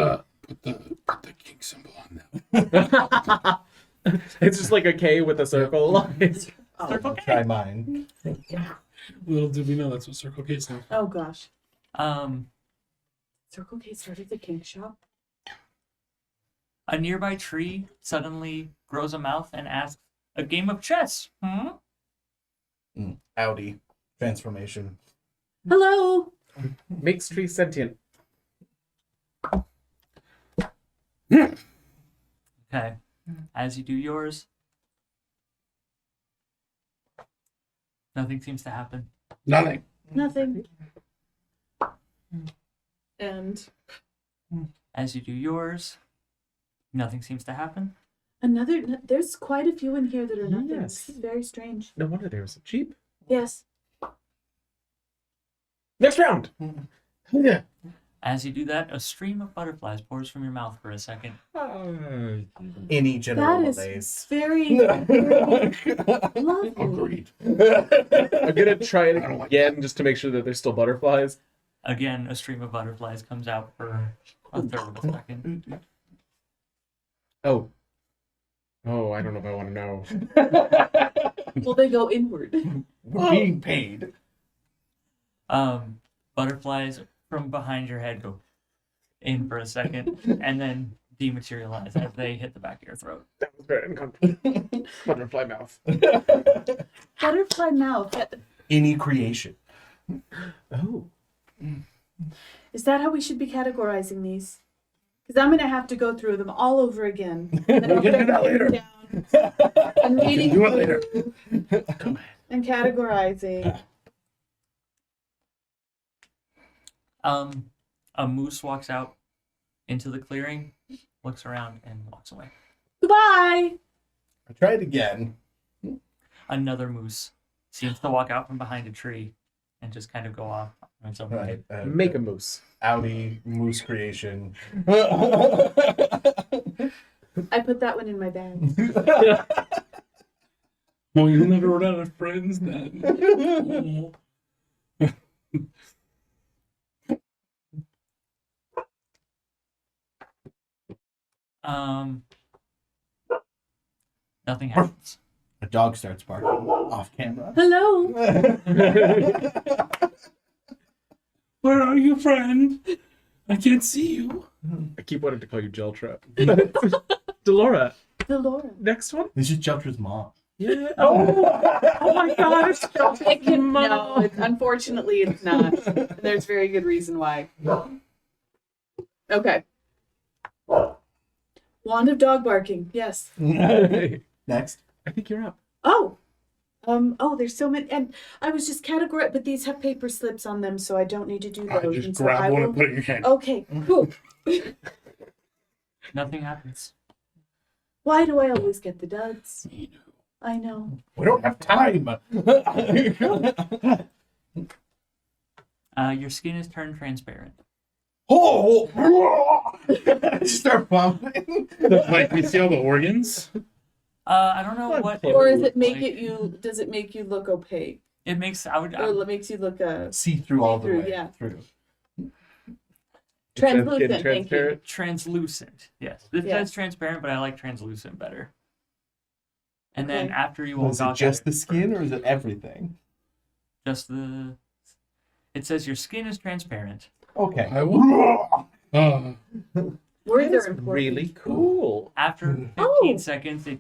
the king symbol on that. It's just like a K with a circle. Oh, I'll try mine. Little did we know that's what Circle K stands for. oh gosh. Um, Circle K started the kink shop. a nearby tree suddenly grows a mouth and asks, "A game of chess?" Hmm? Audi transformation. Hello. Makes tree sentient. Okay. As you do yours, nothing seems to happen. Nothing. Nothing. And As you do yours, nothing seems to happen. there's quite a few in here that are nothing. Yes. This is very strange. No wonder there was a Jeep. Yes. Next round. Yeah. As you do that, a stream of butterflies pours from your mouth for a second. Any general That is malaise. very, very lovely. Agreed. I'm gonna try it I don't like again just to make sure that there's still butterflies. Again, a stream of butterflies comes out for a third of a second. Oh. Oh, I don't know if I want to know. Well, they go inward. We're being paid. Butterflies from behind your head go in for a second and then dematerialize as they hit the back of your throat. That was very uncomfortable. Butterfly mouth. Butterfly mouth. Any creation. Oh. Is that how we should be categorizing these? Because I'm going to have to go through them all over again. And then We can do that later. I'm We reading can do it later. and categorizing. A moose walks out into the clearing, looks around, and walks away. Goodbye. I tried again. Another moose seems to walk out from behind a tree and just kind of go off on its own way. Right. Make a moose. Audi moose creation. I put that one in my bag. Well, you'll never run out of friends then. Nothing happens. A dog starts barking off camera. Hello. Where are you, friend? I can't see you. I keep wanting to call you Gel Trap. Delora, Delora. next one? This is Jeltra's mom. Yeah. Oh my gosh. It can, no, unfortunately, it's not. There's very good reason why. Okay. Wand of dog barking. Yes. Next. I think you're up. Oh. Oh, there's so many, and I was just categorized, but these have paper slips on them, so I don't need to do I those. just and so grab I one will- and put it in your hand. Okay, cool. Nothing happens. Why do I always get the duds? I know. We don't have time. Your skin is turned transparent. Oh! Start pumping. Like, we see all the organs? I don't know what. Or is it make like. it you? Does it make you look opaque, It makes. I would. or it makes you look See through all the See-through, way yeah. through. translucent? Thank you. Transparent. Translucent. Yes. This Yeah. says transparent, but I like translucent better. And then Okay. after you all Was it got just that, the skin or is it everything? just the. It says your skin is transparent. Okay. I will. Words That's are important. really cool. After 15 Oh. seconds, it,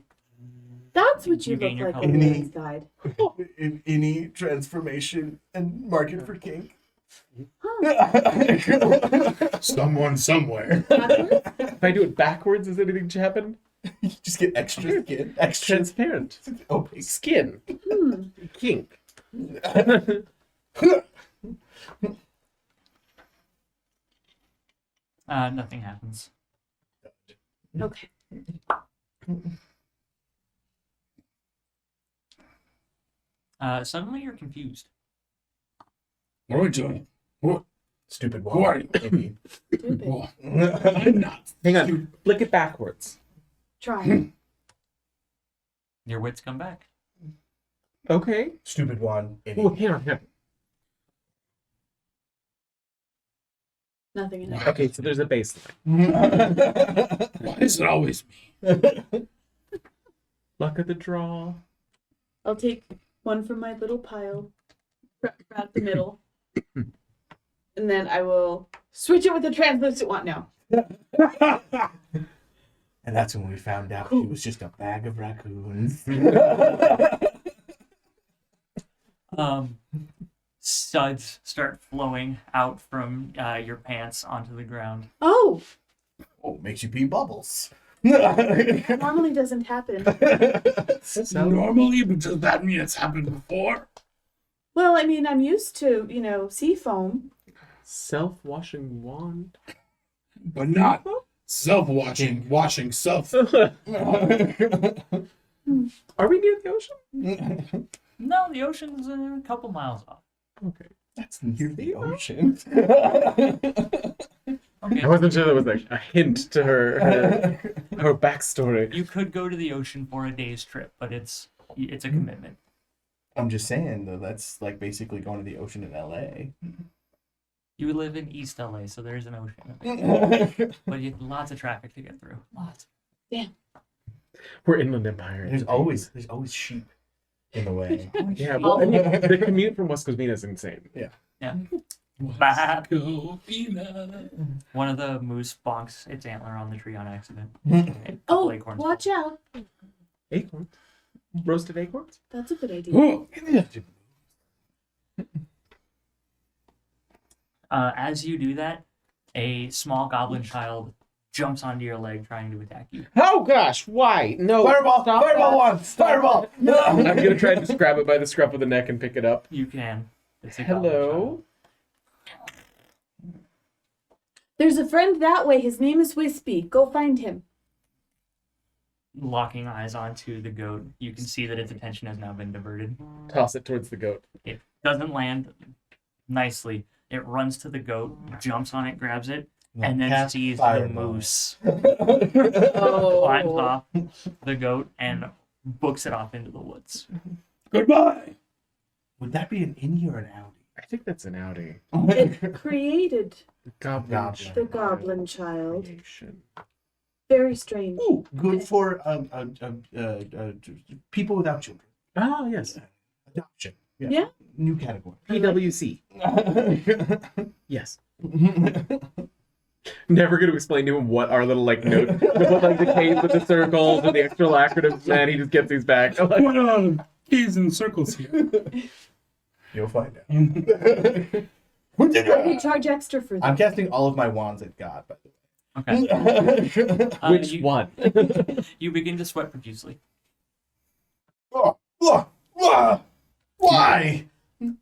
That's what you You gain look your like on the color. inside. In any transformation and market for kink. Someone somewhere. Backwards? If I do it backwards, is anything to happen? You just get extra skin. Extra Transparent. opaque. Skin. Hmm. Kink. nothing happens. Okay. Suddenly you're confused. What are we doing? What? Stupid Who are you? Maybe. Stupid. What? I'm not. Hang on. Flick it backwards. Try. Your wits come back. Okay. Stupid one. Oh, hang on. Hang on. Nothing in it. Okay, so there's a baseline. Why is it always me? Luck of the draw. I'll take one from my little pile, right the middle, and then I will switch it with the translucent one. No. And that's when we found out he was just a bag of raccoons. Suds start flowing out from your pants onto the ground. Oh, Oh, makes you pee bubbles. that normally doesn't happen. Normally, but does that mean it's happened before? Well, I mean, I'm used to, sea foam. Self-washing wand. But not self-washing, washing self. Are we near the ocean? No, the ocean's a couple miles off. Okay. That's near the ocean. Okay. I wasn't sure there was like a hint to her backstory. You could go to the ocean for a day's trip, but it's a commitment. I'm just saying though, that's like basically going to the ocean in LA. You live in East LA, so there's an ocean. But you have lots of traffic to get through. Lots. We're Inland Empire. There's always sheep in the way. Yeah, well, I mean, the commute from West Covina is insane. Yeah. Let's go, Pina. One of the moose bonks its antler on the tree on accident. Oh, Acorns watch out. Acorns? Roasted acorns? That's a good idea. Oh, As you do that, a small goblin child jumps onto your leg trying to attack you. Oh gosh, why? No. Fireball! stop Fireball that. one! Fireball! No! I'm gonna try to just grab it by the scruff of the neck and pick it up. You can. It's a goblin Hello? There's a friend that way. His name is Wispy. Go find him. child. Locking eyes onto the goat, you can see that its attention has now been diverted. Toss it towards the goat. It doesn't land nicely. It runs to the goat, jumps on it, grabs it, and then Cast sees fireball. the moose, Oh. climbs off the goat, and books it off into the woods. goodbye. Would that be an innie or an outie? I think that's an Audi. It created Goblin. the goblin child. Creation. Very strange. Ooh, good for people without children. Ah, yes. Adoption. Yeah. New category. PWC. Yes. Never going to explain to him what our little like note, like the K's with the circles and the extra lacratives, and he just gets these back. I'm like, What are keys and circles here? You'll find out. You charge extra for I'm that. casting all of my wands at God, by the Okay. way. which you, one? You begin to sweat profusely. Why?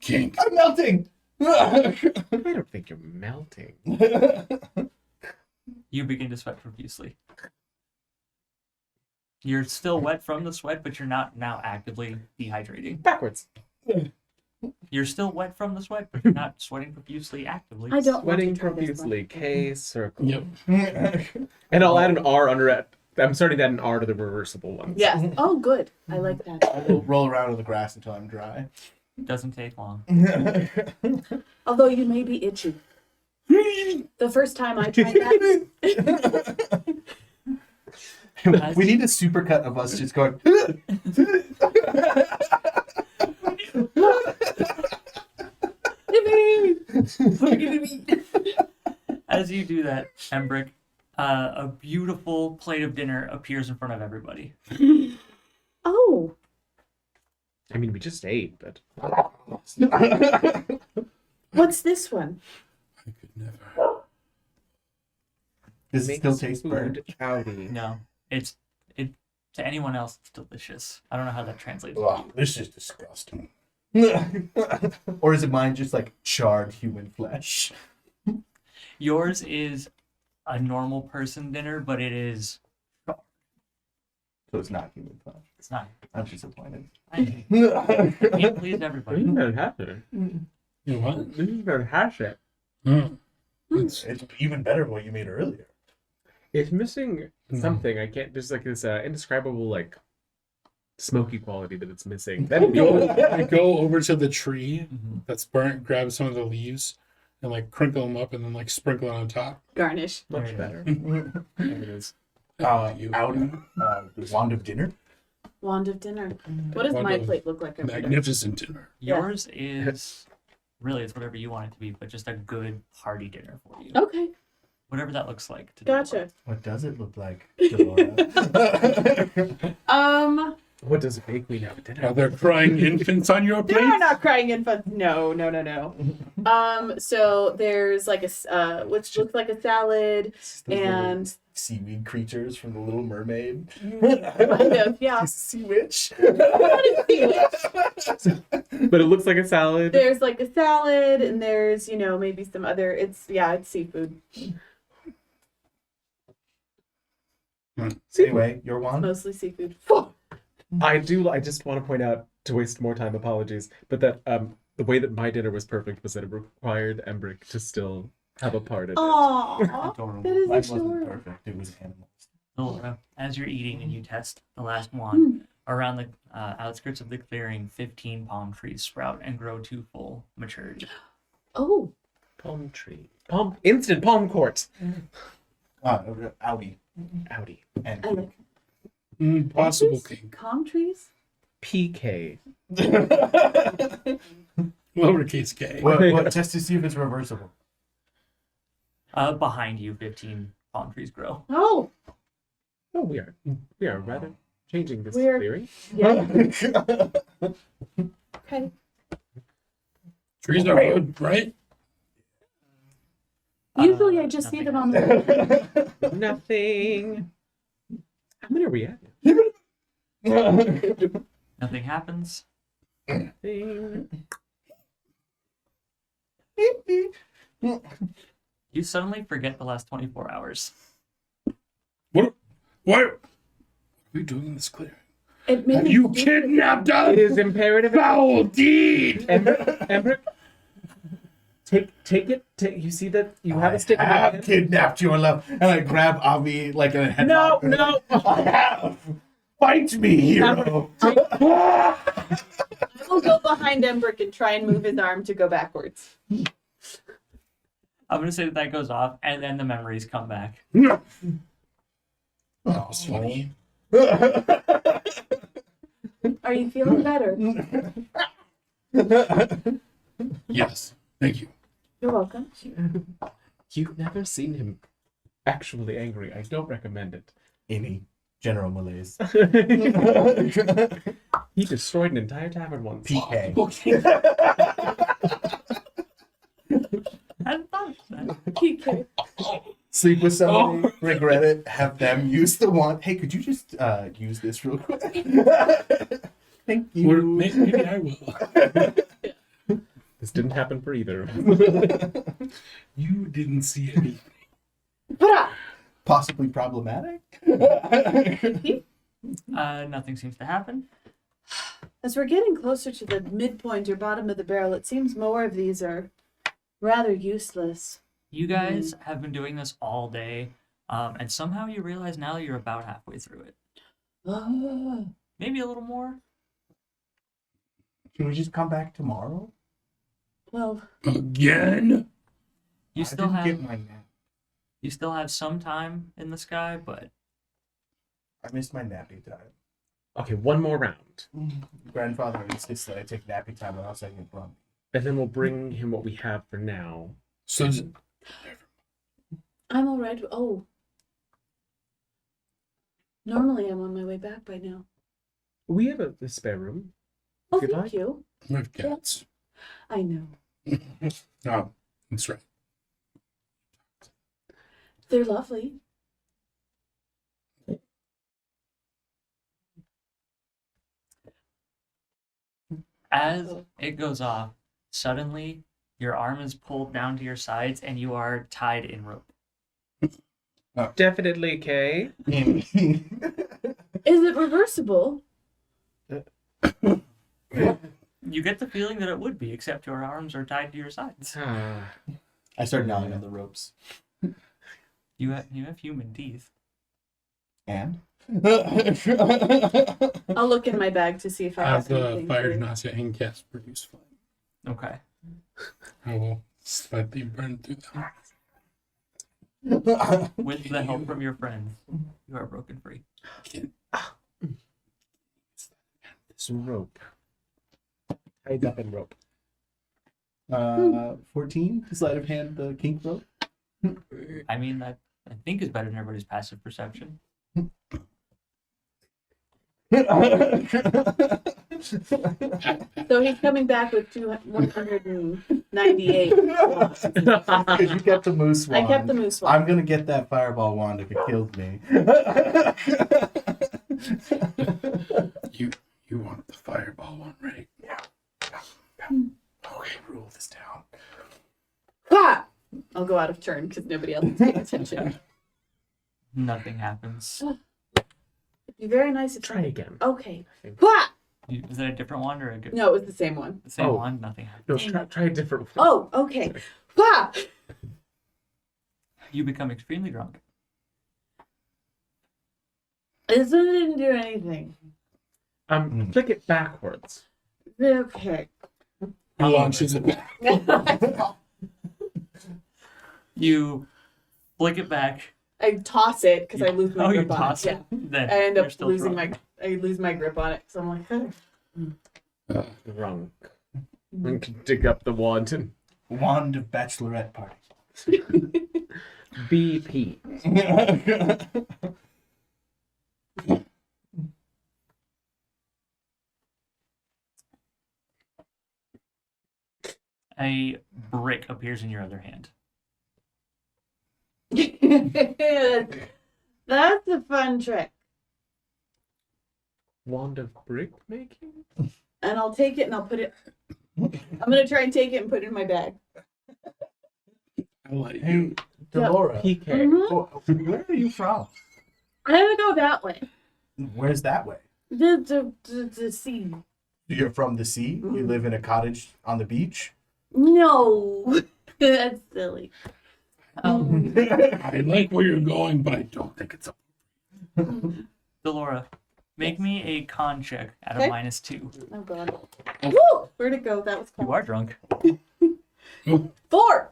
Kink. I'm melting. I don't think you're melting. You begin to sweat profusely. You're still wet from the sweat, but you're not now actively dehydrating. Backwards. You're still wet from the sweat, but you're not sweating profusely actively. I don't want Sweating to try this one. profusely. K circle. Yep. And I'll add an R under it. I'm starting to add an R to the reversible ones. Yes. Oh, good. I like that. I'll roll around in the grass until I'm dry. Doesn't take long. Although you may be itchy. The first time I tried that, We need a supercut of us just going. As you do that, Embrick, a beautiful plate of dinner appears in front of everybody. oh, I mean, we just ate, but what's this one? I could never. Does it makes still taste food burnt? No, Audi. it to anyone else it's delicious. I don't know how that translates. Ugh, this is disgusting. Or is it mine just like charred human flesh? Yours is a normal person dinner, but it is So it's not human flesh. it's not. I'm disappointed. I can't please everybody. Fantastic. You know what? This is fantastic. Oh. It's, It's even better than what you made earlier. It's missing something. I can't. There's like this indescribable like smoky quality that it's missing. That'd be I go over to the tree Mhm. that's burnt, grab some of the leaves, and like crinkle them up, and then like sprinkle it on top. Garnish. much better. There it is. You. Audi, the wand of dinner. Wand of dinner. What does Wand my of plate look like? over there? Magnificent dinner. Yeah. Yours is really it's whatever you want it to be, but just a good hearty dinner for you. Okay, Whatever that looks like. To gotcha. What does it look like, Delora? What does it make me now? Are there crying infants on your There are plate? not crying infants. No. So there's like a which looks like a salad, Those little and seaweed creatures from the Little Mermaid. kind of, yeah. Sea witch. But it looks like a salad. There's like a salad, and there's maybe some other. It's seafood, Anyway, your wand. mostly seafood. I just want to point out, to waste more time, apologies, but that the way that my dinner was perfect was that it required Embrick to still have a part in it. Aww. Adorable. That is Mine wasn't adorable. perfect. It was animals. Laura, as you're eating and you test the last one, around the outskirts of the clearing, 15 palm trees sprout and grow to full maturity. Oh, Palm tree. Instant palm court. Audi. Audi. And I like Possible trees? king. Calm trees. PK. Lowercase k. what test to see if it's reversible? Behind you, 15 palm trees grow. Oh, Oh, we are rather changing this We're- theory. yeah. Okay. Trees are good, right? Usually I just see them on the Nothing. How many are we at? Nothing happens. Nothing. You suddenly forget the last 24 hours. What are we doing in this clearing? It made Have me you think- kidnapped It is us? imperative. Foul deed! Embrick, take it. You see that you have a stick in your I have hand? kidnapped your love, and I grab Avi like a headlock. No. I have. Fight me, hero. I will go behind Embrick and try and move his arm to go backwards. I'm going to say that goes off, and then the memories come back. That was funny. Are you feeling better? Yes. Thank you. You're welcome. You've never seen him actually angry. I don't recommend it. Any general malaise. He destroyed an entire tavern once. PK. I hadn't thought of that. PK. Sleep with somebody, regret it, have them use the wand. Hey, could you just use this real quick? Thank you. Or maybe I will. This didn't happen for either of us. You didn't see anything. Possibly problematic? Nothing seems to happen. As we're getting closer to the midpoint or bottom of the barrel, it seems more of these are rather useless. You guys have been doing this all day, and somehow you realize now that you're about halfway through it. Oh. Maybe a little more. Can we just come back tomorrow? Well, Again? You I still didn't have get my nap. you still have some time in the sky, but I missed my nappy time. Okay, one more round. Grandfather insists that I take nappy time or else I get grumpy. And then we'll bring him what we have for now. So I'm all right. Oh. Normally I'm on my way back by now. We have a spare room. Oh, If you'd thank like. you. we have cats. I know. Oh, that's right. They're lovely. as it goes off, suddenly your arm is pulled down to your sides and you are tied in rope. Definitely, Kay. Is it reversible? You get the feeling that it would be, except your arms are tied to your sides. I start gnawing on the ropes. You have human teeth. And? I'll look in my bag to see if I have Have anything. fire for- Nausea and cast produce flame. Okay. I will slightly burn through them. With the help from your friends, you are broken free. This rope. Tied up in rope. 14? Sleight of hand, the kink rope? I mean, that I think is better than everybody's passive perception. So he's coming back with 198. Because you kept the moose wand. I kept the moose one. I'm gonna get that fireball wand if it killed me. You want the fireball one, right? Yeah. Okay, rule this down. Ha! I'll go out of turn because nobody else is paying attention. Nothing happens. It'd be very nice if Try again. Okay. I think. Ha! Is that a different wand or a good? No, it was the same one. The same Oh. wand. Nothing happened. No, Dang try a different one. Oh, okay. Wow. You become extremely drunk. This one didn't do anything. Flick it backwards. Okay. He launches it back. You flick it back. I toss it because I lose my Oh, you grip on it. toss Yeah. it. Then I end you're up still losing drunk. I lose my grip on it. So I'm like, Drunk. And can dig up the wand and Wand of bachelorette party. BP. A brick appears in your other hand. that's a fun trick. Wand of brick making? And I'll take it and I'll put it. I'm gonna try and take it and put it in my bag. I like Hey, you. Delora, PK. Mhm. where are you from? I'm gonna go that way. Where's that way? The sea. You're from the sea? You live in a cottage on the beach? No, that's silly. I like where you're going, but I don't think it's a. Delora, make me a con check at a Okay. -2. Oh god. Woo! Where'd it go? That was You cool. are drunk. 4.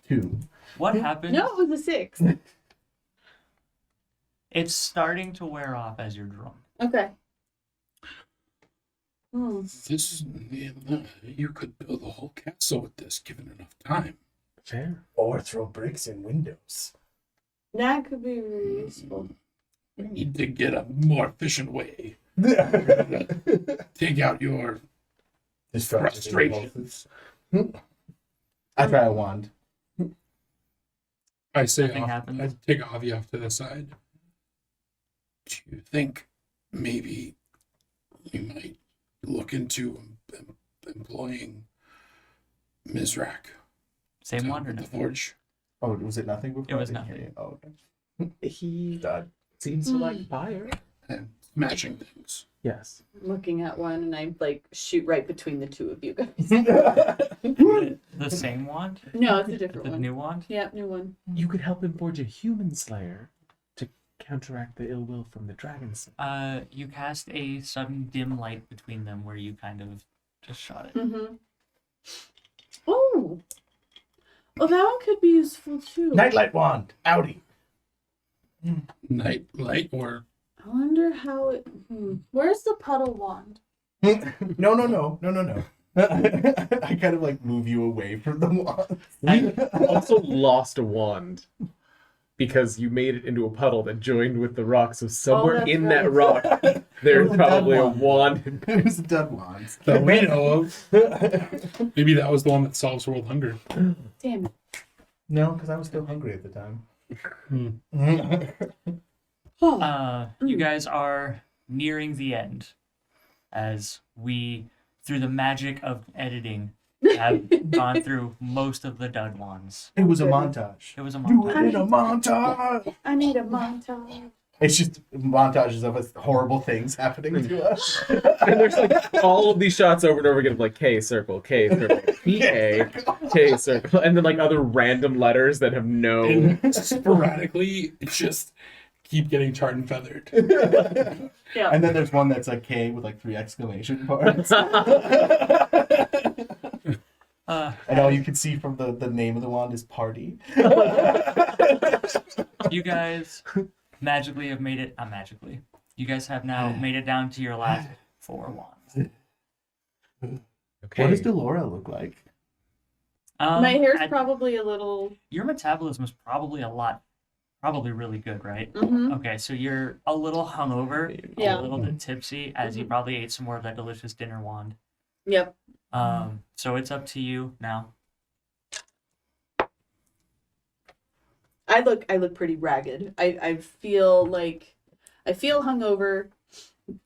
2. What happened? No, it was a 6. It's starting to wear off as you're drunk. Okay. Hmm. This, you could build a whole castle with this, given enough time. Fair. Or throw bricks in windows. That could be really useful. We need to get a more efficient way. Take out your frustrations. I try a wand. I say, Nothing happens. I take Avi off to the side. Do you think maybe you might look into employing Mizrak Same to wand or the nothing? forge? Oh, was it nothing before? It was I didn't nothing. hear you. Oh, okay. He Done. seems to like fire. And matching things. Yes. I'm looking at one and I like shoot right between the two of you guys. The same wand? No, it's a different The one. new wand? Yeah, new one. You could help him forge a human slayer to counteract the ill will from the dragons. You cast a sudden dim light between them where you kind of just shot it. Mm-hmm. Oh. Oh, that one could be useful too. Nightlight wand. Audi. Night light or I wonder how it. Where's the puddle wand? No. I kind of like move you away from the wand. We also lost a wand because you made it into a puddle that joined with the rock. So somewhere that's in right. that rock, there's was a probably dead a one. wand. It was the dead wands. that we know of. Maybe that was the one that solves world hunger. Damn it. No, because I was still hungry at the time. Oh. You guys are nearing the end as we, through the magic of editing, have gone through most of the dud wands. It was a montage. It was a Do it montage. in a montage. I need a montage. It's just montages of us horrible things happening to us. And there's like all of these shots over and over again of like K circle, PA, K circle, and then like other random letters that have no. And sporadically, it's just keep getting charred and feathered. Yeah. And then there's one that's like K with like 3 exclamation marks. And all you can see from the name of the wand is party. You guys magically have made it. Magically. You guys have now made it down to your last 4 wands. Okay. What does Delora look like? My hair's at- probably a little. Your metabolism is probably really good, right? Mm-hmm. Okay, so you're a little hungover, Yeah. a little bit tipsy, as you probably ate some more of that delicious dinner wand. Yep. So it's up to you now. I look pretty ragged. I feel hungover,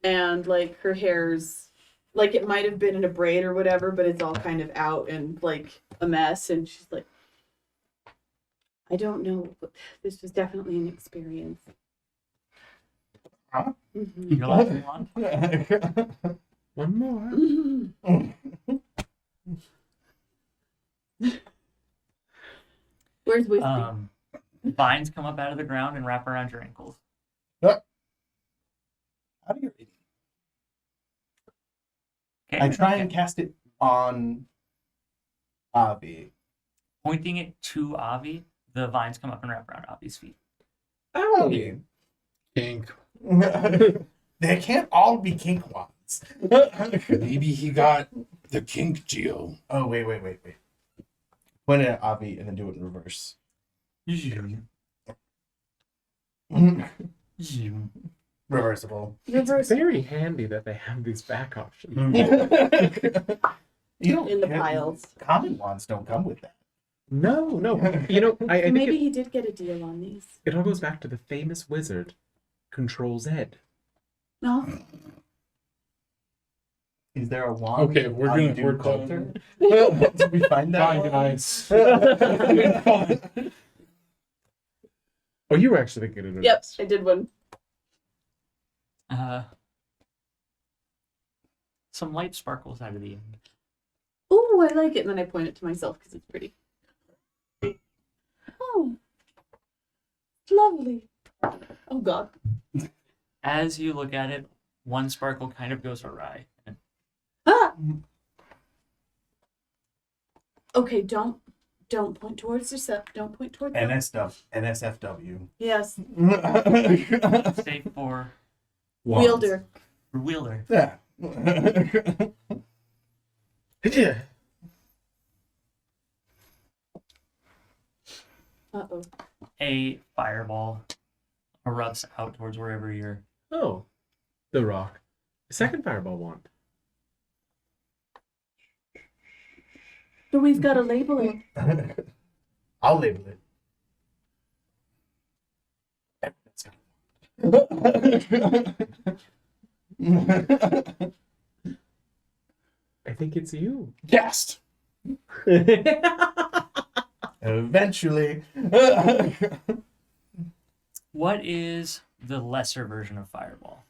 and like her hair's like it might have been in a braid or whatever, but it's all kind of out and like a mess. And she's like, I don't know. But this was definitely an experience. Huh? Mhm. Your last wand. One more. Where's Whiskey? Vines come up out of the ground and wrap around your ankles. Out of your idiot. Okay. I try and cast it on Avi. Pointing it to Avi, the vines come up and wrap around Avi's feet. Avi. Kink. They can't all be kink ones. Maybe he got the kink deal. Oh, wait. Point it at Avi and then do it in reverse. Reversible. It's very handy that they have these back options. You don't In the get- piles. Common wands don't come with that. No. You know, I think Maybe he did get a deal on these. it all goes back to the famous wizard, Control Z. No. Is there a wand? Okay, we're on gonna Dude we're Coulter? done. Did we find that? Bye, one? guys. Oh, you were actually thinking of Yep, I did one. Some light sparkles out of the end. Oh, I like it. And then I point it to myself because it's pretty. Oh, lovely. Oh, God. As you look at it, one sparkle kind of goes awry. And Ah! Okay, don't point towards yourself. Don't point towards them. NSFW. Yes. save for Wielder. wielder. Yeah. Yeah. Uh-oh. A fireball erupts out towards wherever you're. Oh, the rock. The second fireball wand. So we've got to label it. I'll label it. I think it's you. Cast. Eventually. What is the lesser version of fireball?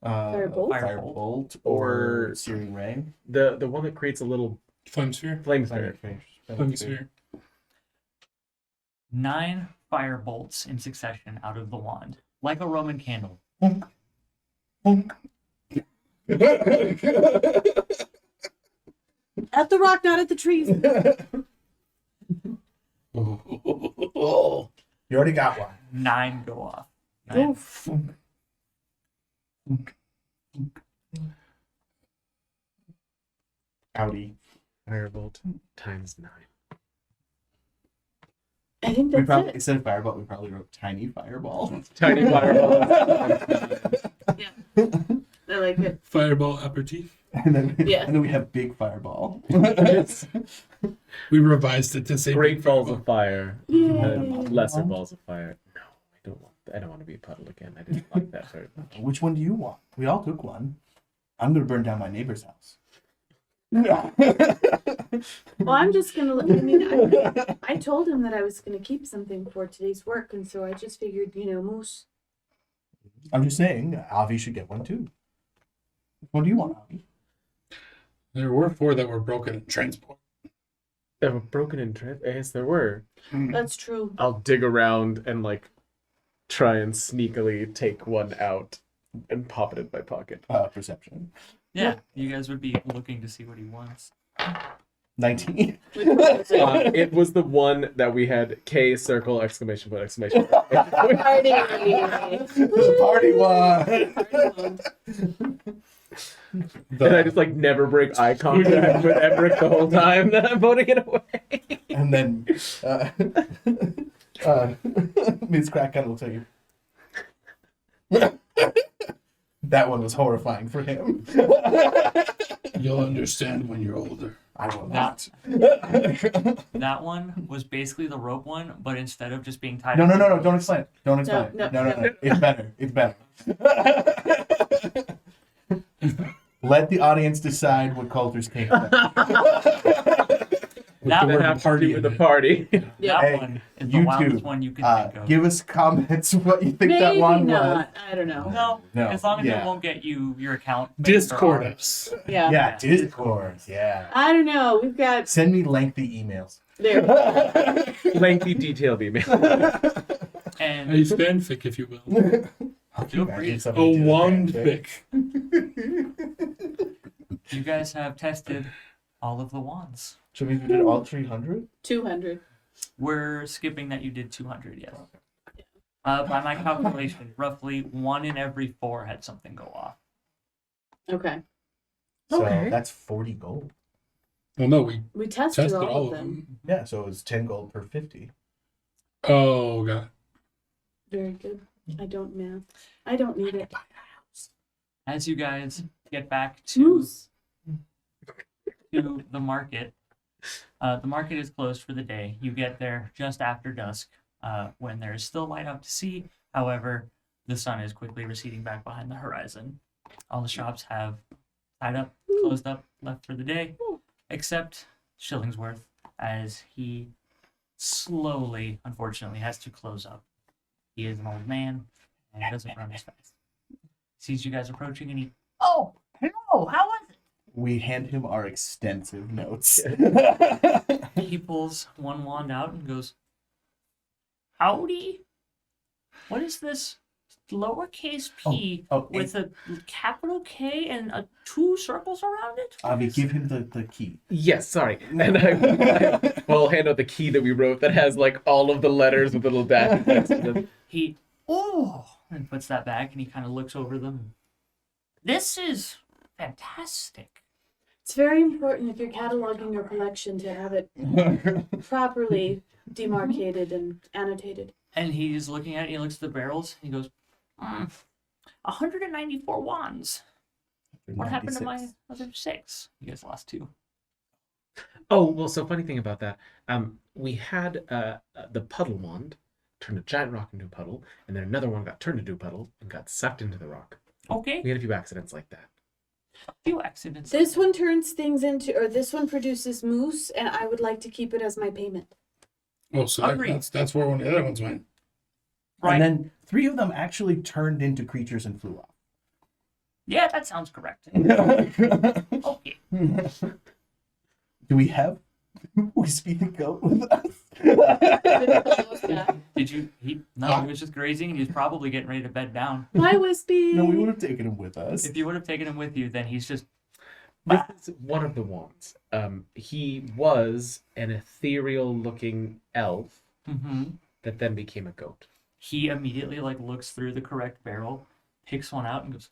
Firebolt? Firebolt or Searing Ray. The one that creates a little Flame sphere. flame sphere. Flame sphere. 9 fire bolts in succession out of the wand, like a Roman candle. At the rock, not at the trees. You already got one. 9 go off. 9. Oof. Howdy. Firebolt times 9. I think We that's probably it. instead of fireball, we probably wrote tiny fireball. Tiny fireball. I like it. Fireball aperitif. And then, Yeah. and then we have big fireball. We revised it to say Great big balls fireball. of fire. Yay. Lesser balls of fire. No, I don't want to be a puddle again. I didn't like that very much. Which one do you want? We all took one. I'm gonna burn down my neighbor's house. Well, I'm just gonna. I told him that I was gonna keep something for today's work, and so I just figured, Moose. I'm just saying, Avi should get one too. What do you want, Avi? There were 4 that were broken in transport. They were broken in yes, there were. That's true. I'll dig around and try and sneakily take one out and pop it in my pocket. Perception. Yeah, you guys would be looking to see what he wants. 19. It was the one that we had K circle exclamation point exclamation point. Party. The party one. And I just never break eye contact with Emmerich the whole time that I'm voting it away. And then Ms. Crack kind of looks at you. That one was horrifying for him. You'll understand when you're older. I will not. That one was basically the rope one, but instead of just being tied. No, don't explain it. Don't explain it. No. No. It's better. It's better. Let the audience decide what Coulter's kink is. That the word one, Have to party do with in the it. party. that Hey, one. You the wildest YouTube, one you can think of. give us comments what you think Maybe that wand not. I don't know. No, No, as long as yeah. it won't get you your account. Discord banned or us. Yeah. Yeah, Discord. Yeah. I don't know. We've got Send me lengthy emails. there. Lengthy, detailed email. And A fanfic, if you will. feel free. A wandfic. You guys have tested all of the wands. Should we do all 300? 200. We're skipping that you did 200, yes. By my calculation, roughly 1 in every 4 had something go off. Okay. So Okay. that's 40 gold. Well, no, we We tested, tested all of them. Yeah, so it was 10 gold per 50. Oh, God. Very good. I don't math. I don't need it. As you guys get back to Moose. the market, the market is closed for the day. You get there just after dusk, when there is still light out to see. However, the sun is quickly receding back behind the horizon. All the shops have tied up, closed up, left for the day, except Shillingsworth, as he slowly, unfortunately, has to close up. He is an old man and doesn't run as fast. Sees you guys approaching and he, oh, hello, how was it? We hand him our extensive notes. He pulls one wand out and goes, howdy? What is this lowercase p Oh, with a capital K and 2 circles around it? Avi, give him the key. Yes, sorry. And I will hand out the key that we wrote that has like all of the letters with little dashes next to them. He, and puts that back and he kind of looks over them. This is fantastic. It's very important if you're cataloging your collection to have it properly demarcated and annotated. And he's looking at it, he looks at the barrels, and he goes, 194 wands. What happened to my other 6? You guys lost 2. Oh, well, so funny thing about that. We had the puddle wand turned a giant rock into a puddle, and then another one got turned into a puddle and got sucked into the rock. Okay, We had a few accidents like that. a few accidents. This one turns things into, or this one produces moose, and I would like to keep it as my payment. Oh, so Agreed. that's where one of the other ones went. Right. And then 3 of them actually turned into creatures and flew off. Yeah, that sounds correct. Okay. Do we have Wispy the goat with us? Did you? He was just grazing and he was probably getting ready to bed down. Hi, Wispy. No, we would have taken him with us. If you would have taken him with you, then he's just. This is one of the wands. He was an ethereal-looking elf that then became a goat. He immediately looks through the correct barrel, picks one out, and goes,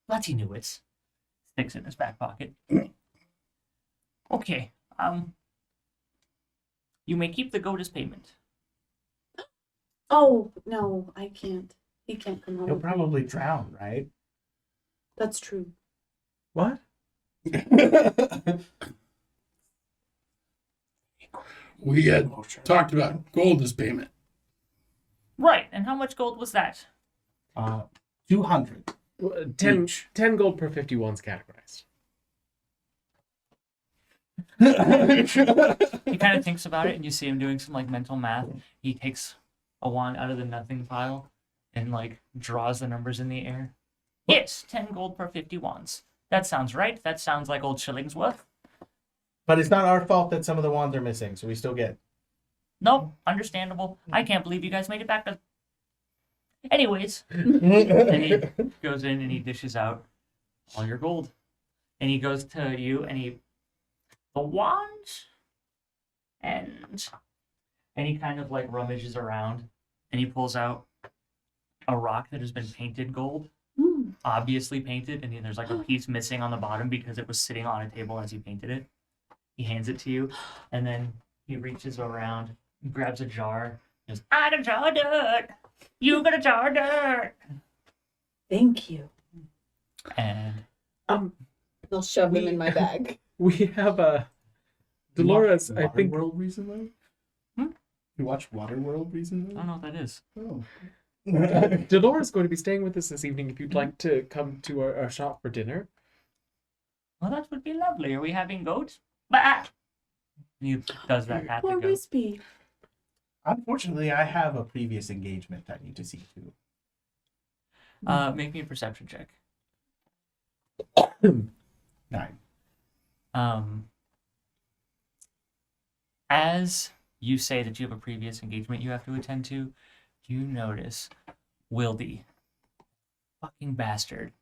Bloody knew it. Sticks it in his back pocket. Okay, you may keep the goat as payment. Oh, no, I can't. He can't come home. He'll with me. probably drown, right? That's true. What? We had talked about gold as payment. Right, and how much gold was that? 200. 10 Each. 10 gold per 50 wands categorized. He kind of thinks about it, and you see him doing some mental math. He takes a wand out of the nothing pile and draws the numbers in the air. Yes, 10 gold per 50 wands. That sounds right. That sounds like old Shillingsworth. But it's not our fault that some of the wands are missing, so we still get. Nope, understandable. I can't believe you guys made it back to. Anyways, and he goes in and he dishes out all your gold, and he goes to you and the wand, and he kind of rummages around, and he pulls out a rock that has been painted gold. Obviously painted, and then there's a piece missing on the bottom because it was sitting on a table as you painted it. He hands it to you, and then he reaches around, grabs a jar, and goes, I got a jar of dirt! You got a jar of dirt! Thank you. And I'll shove them in my bag. We have a Dolores, I think. Waterworld recently? You watched Waterworld recently? I don't know what that is. Oh. Dolores is going to be staying with us this evening if you'd like to come to our shop for dinner. Well, that would be lovely. Are we having goats? Bah! he does that hat Poor to go. Wispy. Unfortunately, I have a previous engagement I need to see to. Make me a perception check. 9. As you say that you have a previous engagement you have to attend to, you notice Wildy, fucking bastard,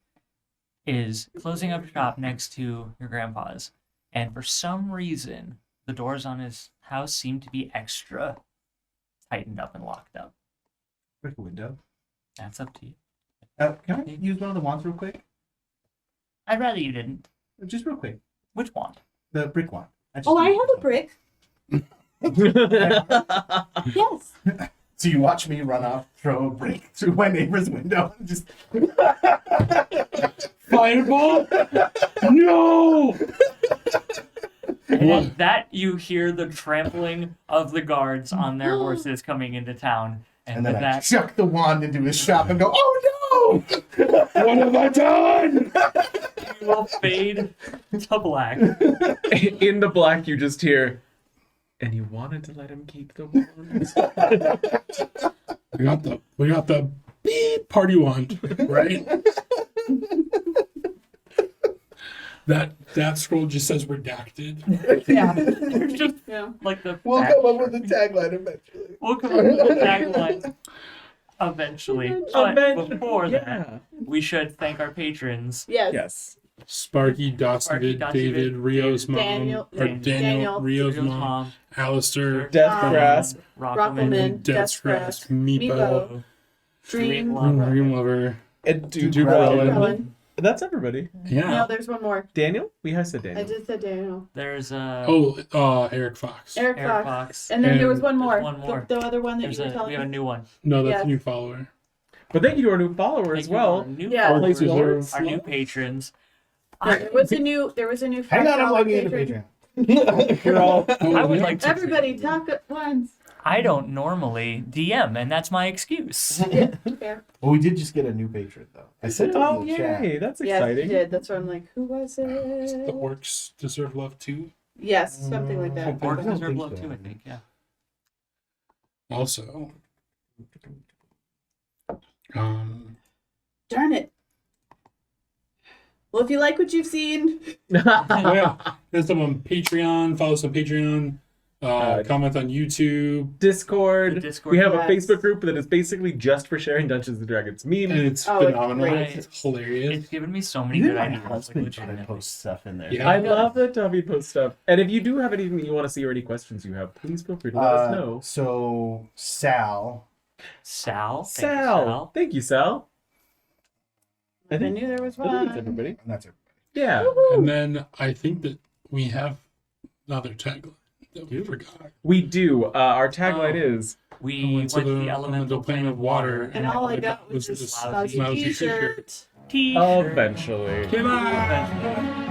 is closing up shop next to your grandpa's, and for some reason, the doors on his house seem to be extra tightened up and locked up. Brick window. That's up to you. Can I use one of the wands real quick? I'd rather you didn't. Just real quick. Which wand? The brick wand. Oh, I have a brick. Yes. So you watch me run off, throw a brick through my neighbor's window, and just Fireball? No! And that you hear the trampling of the guards on their horses coming into town. and with then I that, chuck the wand into his shop and go, "Oh no! What have I done? you will fade to black. In the black, you just hear, and you wanted to let him keep the wands. We got the beep party wand, right? That scroll just says redacted. Yeah. There's just Yeah. like the We'll come up with a tagline eventually." We'll come up with a tagline eventually. But before that, we should thank our patrons. Yes. Yes. Sparky, Dostavid, Dotsavid, David, Rio's mom, Daniel- Daniel, Rio's Rio's mom, Alistair, Death Grasp. Rockelman, Death's Grasp, Meepo, Meepo, Dream. Dream Lover, And Duke Dubrellin. Dubrellin. That's everybody. yeah. No, there's one more. Daniel? We have said I Daniel. just said Daniel. There's Eric Fox. Eric Eric Fox. Fox. And then there was And one more. there's one more. The other one that There's you were we telling have a me. new one. No, that's Yes. a new follower. But thank you to our new follower Thank as you to our well. new Yeah. followers, Places are our new patrons. There was a new. Hang on, I'm $5 logging into patron. Patreon. We're all. I would like to. Everybody talk at once. I don't normally DM, and that's my excuse. Fair. Well, we did just get a new patron though. I sent it Oh, in the chat. yay. That's Yes, exciting. you did. That's why I'm like, who was The it? orcs deserve love too. Yes, something like that. Or I don't deserve think love so. too, I think. Yeah. Also, Darn it. Well, if you like what you've seen, oh yeah, there's them on Patreon. Follow us on Patreon. Comment on YouTube, Discord. The Discord, We have yes. a Facebook group that is basically just for sharing Dungeons and Dragons memes. and it's Oh, it's phenomenal. great. It's hilarious. It's given me so many Even good my ideas. husband Like, try to legitimately. post stuff in there. Yeah. I love that Dobby posts stuff. And if you do have anything that you want to see or any questions you have, please feel free to let us know. So Sal, Sal. Thank you, Sal. Thank you, Sal. I knew there was I think it's one. everybody. and that's it. Yeah. And then I think that we have another tagline that we forgot. We do. Our tagline Oh. is We went to the elemental plane of water. And all I got was this this lousy lousy t-shirt. t-shirt. T-shirt. eventually. Goodbye. Eventually.